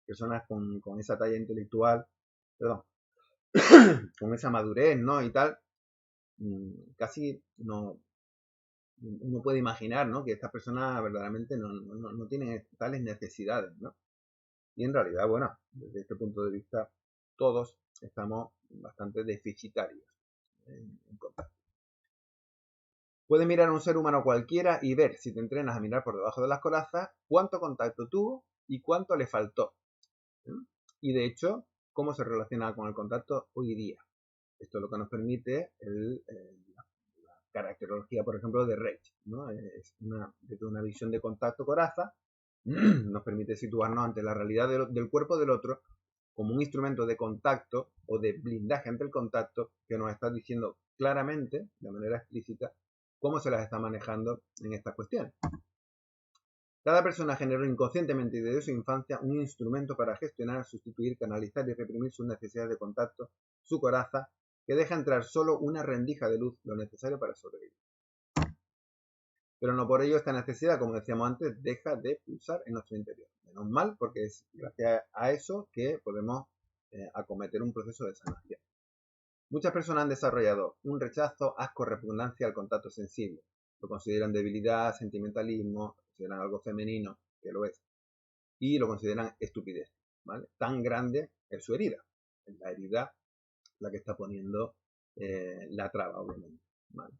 personas con esa talla intelectual, perdón, con esa madurez, ¿no? Y tal, casi no, uno puede imaginar, ¿no? Que estas personas verdaderamente no tienen tales necesidades, ¿no? Y en realidad, bueno, desde este punto de vista, todos estamos bastante deficitarios en contacto. Puedes mirar a un ser humano cualquiera y ver, si te entrenas a mirar por debajo de las corazas, cuánto contacto tuvo y cuánto le faltó. Y de hecho, cómo se relaciona con el contacto hoy día. Esto es lo que nos permite la caracterología, por ejemplo, de Reich, ¿no? Es desde una visión de contacto-coraza, nos permite situarnos ante la realidad del cuerpo del otro como un instrumento de contacto o de blindaje ante el contacto que nos está diciendo claramente, de manera explícita, cómo se las está manejando en estas cuestiones. Cada persona generó inconscientemente y desde su infancia un instrumento para gestionar, sustituir, canalizar y reprimir sus necesidades de contacto, su coraza, que deja entrar solo una rendija de luz, lo necesario para sobrevivir. Pero no por ello esta necesidad, como decíamos antes, deja de pulsar en nuestro interior. Menos mal, porque es gracias a eso que podemos acometer un proceso de sanación. Muchas personas han desarrollado un rechazo, asco, repugnancia al contacto sensible. Lo consideran debilidad, sentimentalismo, lo consideran algo femenino, que lo es, y lo consideran estupidez, ¿vale? Tan grande es su herida. Es la herida la que está poniendo la traba, obviamente, ¿vale?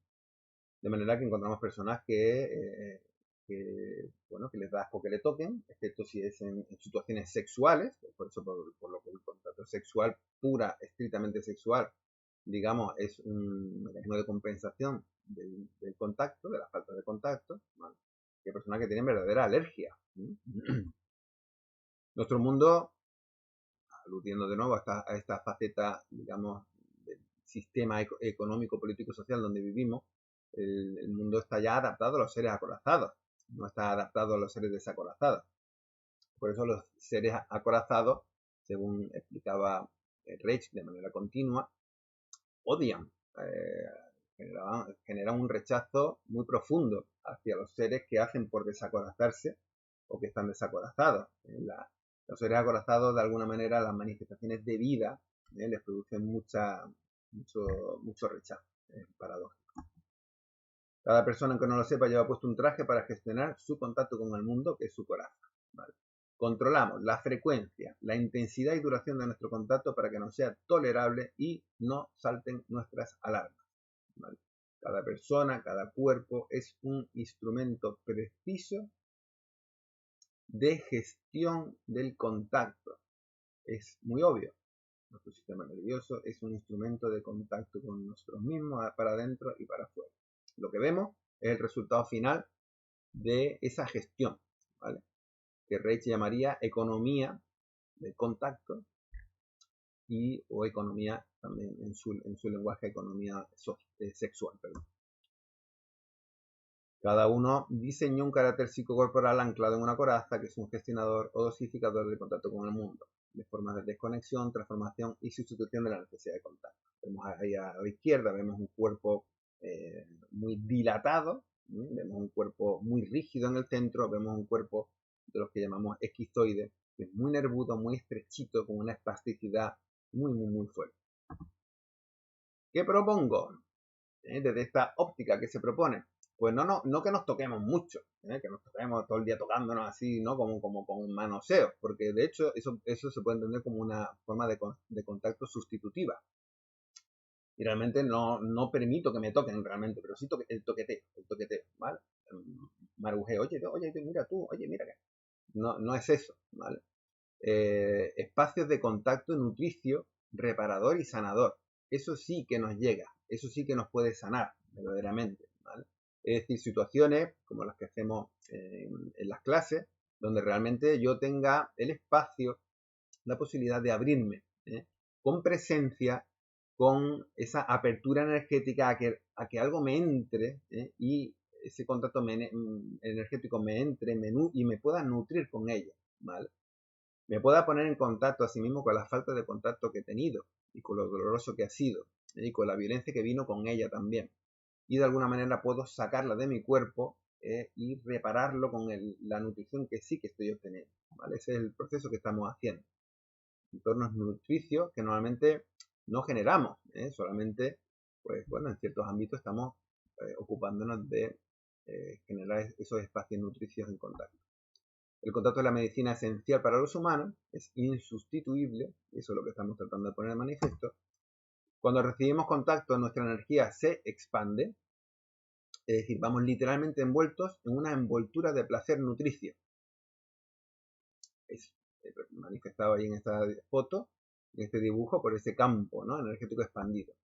De manera que encontramos personas que les da asco que le toquen, excepto si es en situaciones sexuales, por eso por lo que el contacto sexual, pura, estrictamente sexual, digamos, es un mecanismo de compensación del contacto, de la falta de contacto, ¿vale? Hay personas que tienen verdadera alergia. Nuestro mundo, aludiendo de nuevo a esta faceta, digamos, del sistema económico, político, social donde vivimos, el mundo está ya adaptado a los seres acorazados, no está adaptado a los seres desacorazados. Por eso los seres acorazados, según explicaba Reich de manera continua, odian, generan un rechazo muy profundo hacia los seres que hacen por desacorazarse o que están desacorazados. Los seres acorazados, de alguna manera, las manifestaciones de vida les producen mucho rechazo, paradójico. Cada persona, aunque no lo sepa, lleva puesto un traje para gestionar su contacto con el mundo, que es su corazón, ¿vale? Controlamos la frecuencia, la intensidad y duración de nuestro contacto para que nos sea tolerable y no salten nuestras alarmas, ¿vale? Cada persona, cada cuerpo es un instrumento preciso de gestión del contacto. Es muy obvio. Nuestro sistema nervioso es un instrumento de contacto con nosotros mismos, para adentro y para afuera. Lo que vemos es el resultado final de esa gestión, ¿vale? Que Reich llamaría economía del contacto o economía también en su lenguaje, economía sexual, perdón. Cada uno diseñó un carácter psicocorporal anclado en una coraza, que es un gestionador o dosificador de contacto con el mundo, de formas de desconexión, transformación y sustitución de la necesidad de contacto. Vemos ahí a la izquierda, vemos un cuerpo muy dilatado, vemos un cuerpo muy rígido en el centro, vemos un cuerpo de los que llamamos esquizoide, que es muy nervudo, muy estrechito, con una espasticidad muy fuerte. ¿Qué propongo? Desde esta óptica que se propone, pues no que nos toquemos mucho, que nos toquemos todo el día tocándonos así, ¿no? Como con un manoseo, porque de hecho eso se puede entender como una forma de contacto sustitutiva. Y realmente no permito que me toquen realmente, pero sí el toqueteo, ¿vale? Marujeo, oye, mira tú, oye, mira que. No es eso, ¿vale? Espacios de contacto nutricio, reparador y sanador. Eso sí que nos llega, eso sí que nos puede sanar verdaderamente, ¿vale? Es decir, situaciones como las que hacemos en las clases, donde realmente yo tenga el espacio, la posibilidad de abrirme con presencia, con esa apertura energética a que algo me entre y ese contacto energético me entre y me pueda nutrir con ella, ¿vale? Me pueda poner en contacto a sí mismo con la falta de contacto que he tenido y con lo doloroso que ha sido y con la violencia que vino con ella también. Y de alguna manera puedo sacarla de mi cuerpo y repararlo con la nutrición que sí que estoy obteniendo, ¿vale? Ese es el proceso que estamos haciendo. Entornos nutricios que normalmente no generamos, solamente, pues bueno, en ciertos ámbitos estamos ocupándonos de generar esos espacios nutricios en contacto. El contacto es la medicina esencial para los humanos, es insustituible, eso es lo que estamos tratando de poner de manifiesto. Cuando recibimos contacto, nuestra energía se expande, es decir, vamos literalmente envueltos en una envoltura de placer nutricio. Es manifestado ahí en esta foto, en este dibujo, por ese campo, ¿no?, energético expandido.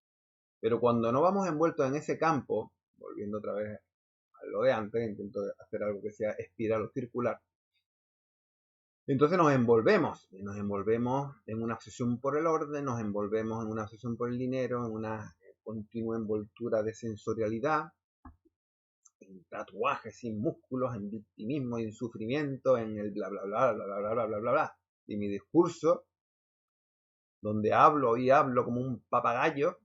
Pero cuando no vamos envueltos en ese campo, volviendo otra vez a lo de antes, intento hacer algo que sea espiral o circular, entonces nos envolvemos en una obsesión por el orden, nos envolvemos en una obsesión por el dinero, en una continua envoltura de sensorialidad, en tatuajes sin músculos, en victimismo y en sufrimiento, en el bla bla bla bla bla bla bla bla bla bla. Y mi discurso, donde hablo como un papagayo,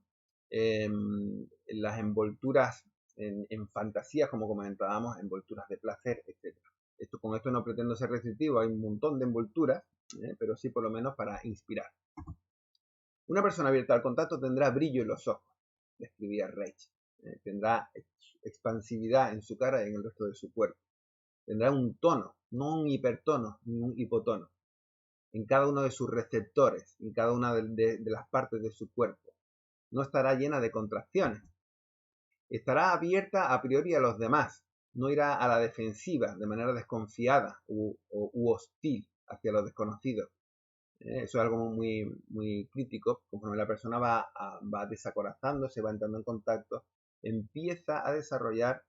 en las envolturas, en fantasías, como comentábamos, envolturas de placer, etc. Con esto no pretendo ser restrictivo, hay un montón de envolturas, pero sí por lo menos para inspirar. Una persona abierta al contacto tendrá brillo en los ojos, describía Reich. Tendrá expansividad en su cara y en el resto de su cuerpo. Tendrá un tono, no un hipertono ni un hipotono, en cada uno de sus receptores, en cada una de las partes de su cuerpo. No estará llena de contracciones. Estará abierta a priori a los demás. No irá a la defensiva de manera desconfiada u hostil hacia los desconocidos. Eso es algo muy crítico. Conforme la persona va desacorazándose, va entrando en contacto, empieza a desarrollar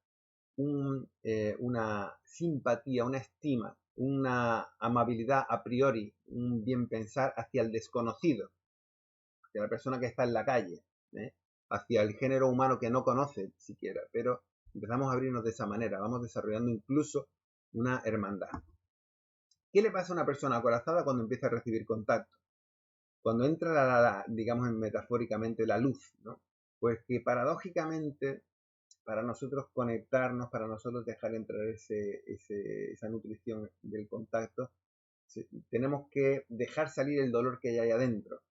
una simpatía, una estima, una amabilidad a priori, un bien pensar hacia el desconocido, hacia la persona que está en la calle, hacia el género humano que no conoce siquiera, pero empezamos a abrirnos de esa manera, vamos desarrollando incluso una hermandad. ¿Qué le pasa a una persona acorazada cuando empieza a recibir contacto? Cuando entra, digamos metafóricamente, la luz, ¿no? Pues que paradójicamente, para nosotros conectarnos, para nosotros dejar entrar esa nutrición del contacto, tenemos que dejar salir el dolor que hay ahí adentro.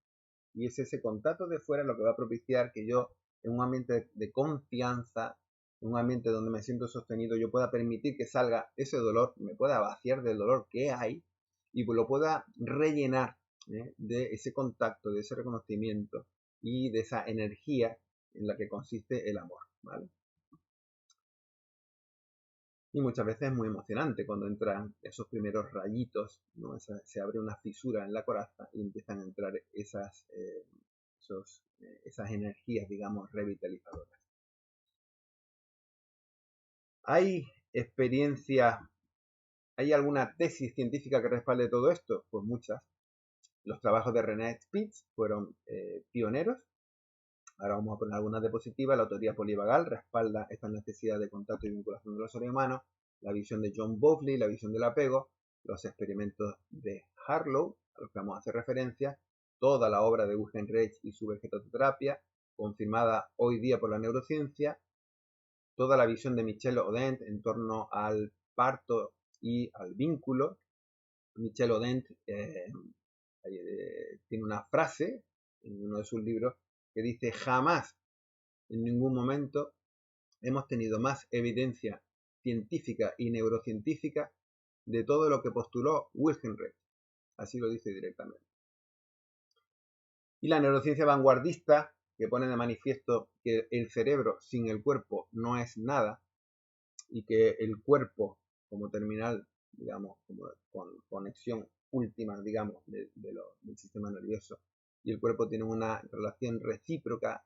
Y es ese contacto de fuera lo que va a propiciar que yo, en un ambiente de confianza, en un ambiente donde me siento sostenido, yo pueda permitir que salga ese dolor, me pueda vaciar del dolor que hay y lo pueda rellenar de ese contacto, de ese reconocimiento y de esa energía en la que consiste el amor, ¿vale? Y muchas veces es muy emocionante cuando entran esos primeros rayitos, ¿no? Se abre una fisura en la coraza y empiezan a entrar esas energías, digamos, revitalizadoras. ¿Hay experiencia, hay alguna tesis científica que respalde todo esto? Pues muchas. Los trabajos de René Spitz fueron pioneros. Ahora vamos a poner algunas diapositivas. La autoría polivagal respalda esta necesidad de contacto y vinculación de los seres humanos. La visión de John Bowlby, la visión del apego. Los experimentos de Harlow, a los que vamos a hacer referencia. Toda la obra de Wilhelm Reich y su vegetoterapia, confirmada hoy día por la neurociencia. Toda la visión de Michel Odent en torno al parto y al vínculo. Michel Odent tiene una frase en uno de sus libros que dice: jamás en ningún momento hemos tenido más evidencia científica y neurocientífica de todo lo que postuló Wilhelm Reich. Así lo dice directamente. Y la neurociencia vanguardista, que pone de manifiesto que el cerebro sin el cuerpo no es nada y que el cuerpo como terminal, digamos, como con conexión última, digamos, del sistema nervioso, y el cuerpo tiene una relación recíproca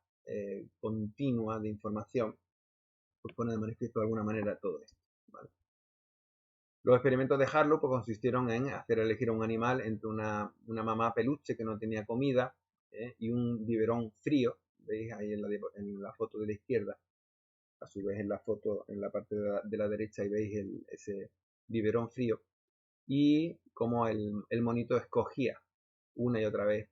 continua de información, pues pone de manifiesto de alguna manera todo esto, ¿vale? Los experimentos de Harlow pues, consistieron en hacer elegir a un animal entre una mamá peluche que no tenía comida y un biberón frío. ¿Veis ahí en la foto de la izquierda? A su vez en la foto, en la parte de la derecha, y veis ese biberón frío. Y como el monito escogía una y otra vez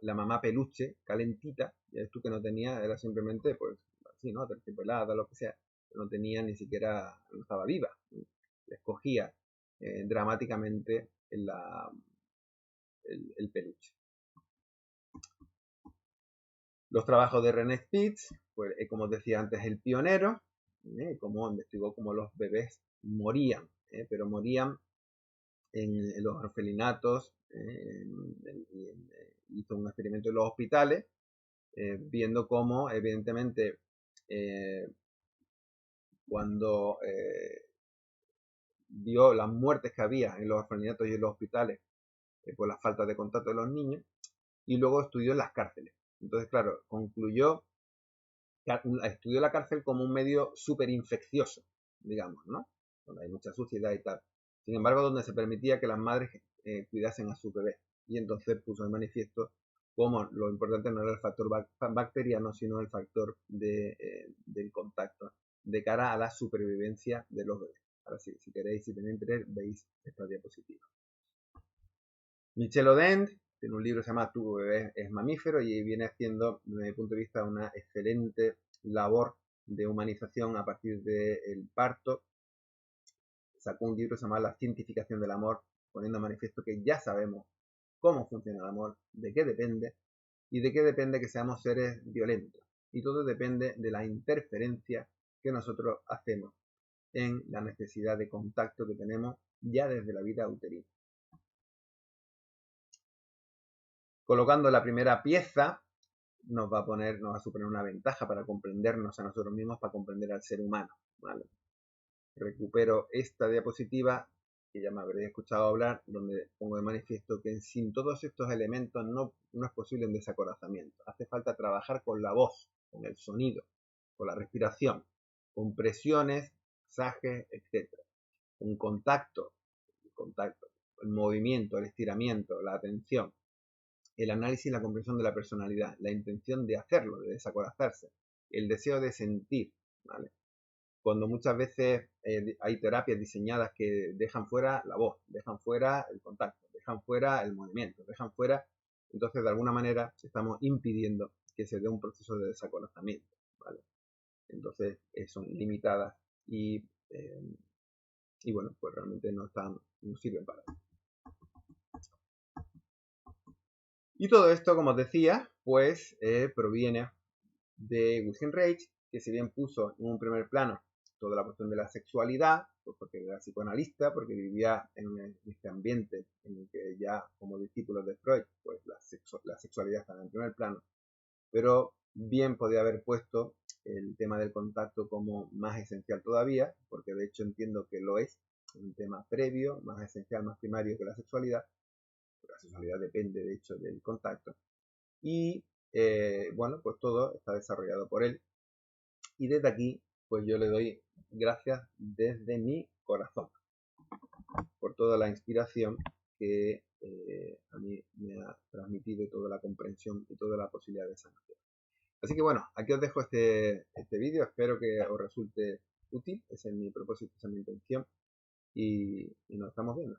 la mamá peluche calentita, ya ves tú que no tenía, era simplemente pues así, ¿no? Terciopelada, lo que sea, no tenía ni siquiera, no estaba viva, le escogía dramáticamente el peluche. Los trabajos de René Spitz, pues como os decía antes, el pionero, como investigó cómo los bebés morían, pero morían en los orfelinatos, hizo un experimento en los hospitales, viendo cómo evidentemente cuando vio las muertes que había en los orfelinatos y en los hospitales por la falta de contacto de los niños, y luego estudió en las cárceles. Entonces, claro, estudió la cárcel como un medio súper infeccioso, digamos, ¿no? Donde hay mucha suciedad y tal. Sin embargo, donde se permitía que las madres cuidasen a su bebé. Y entonces puso de manifiesto cómo lo importante no era el factor bacteriano, sino el factor del contacto de cara a la supervivencia de los bebés. Ahora sí, si queréis, si tenéis interés, veis esta diapositiva. Michel Odent tiene un libro que se llama Tu bebé es mamífero y viene haciendo, desde mi punto de vista, una excelente labor de humanización a partir del parto. Sacó un libro que se llama La cientificación del amor, poniendo de manifiesto que ya sabemos cómo funciona el amor, de qué depende y de qué depende que seamos seres violentos. Y todo depende de la interferencia que nosotros hacemos en la necesidad de contacto que tenemos ya desde la vida uterina. Colocando la primera pieza nos va a suponer una ventaja para comprendernos a nosotros mismos, para comprender al ser humano, ¿vale? Recupero esta diapositiva que ya me habréis escuchado hablar, donde pongo de manifiesto que sin todos estos elementos no es posible un desacorazamiento. Hace falta trabajar con la voz, con el sonido, con la respiración, con presiones, masajes, etc. Un contacto, el movimiento, el estiramiento, la atención, el análisis y la comprensión de la personalidad, la intención de hacerlo, de desacorazarse, el deseo de sentir, ¿vale? Cuando muchas veces hay terapias diseñadas que dejan fuera la voz, dejan fuera el contacto, dejan fuera el movimiento, dejan fuera, entonces de alguna manera estamos impidiendo que se dé un proceso de desacorazamiento, ¿vale? Entonces son limitadas y bueno, pues realmente no sirven para eso. Y todo esto, como os decía, pues proviene de Wilhelm Reich, que si bien puso en un primer plano toda la cuestión de la sexualidad, pues porque era psicoanalista, porque vivía en este ambiente en el que ya como discípulos de Freud, pues la sexualidad estaba en primer plano, pero Bien podría haber puesto el tema del contacto como más esencial todavía, porque de hecho entiendo que lo es un tema previo, más esencial, más primario que la sexualidad. La sexualidad depende de hecho del contacto. Y bueno, pues todo está desarrollado por él. Y desde aquí, pues yo le doy gracias desde mi corazón por toda la inspiración que a mí me ha transmitido, toda la comprensión y toda la posibilidad de sanación. Así que bueno, aquí os dejo este vídeo, espero que os resulte útil, ese es mi propósito, esa es mi intención y nos estamos viendo.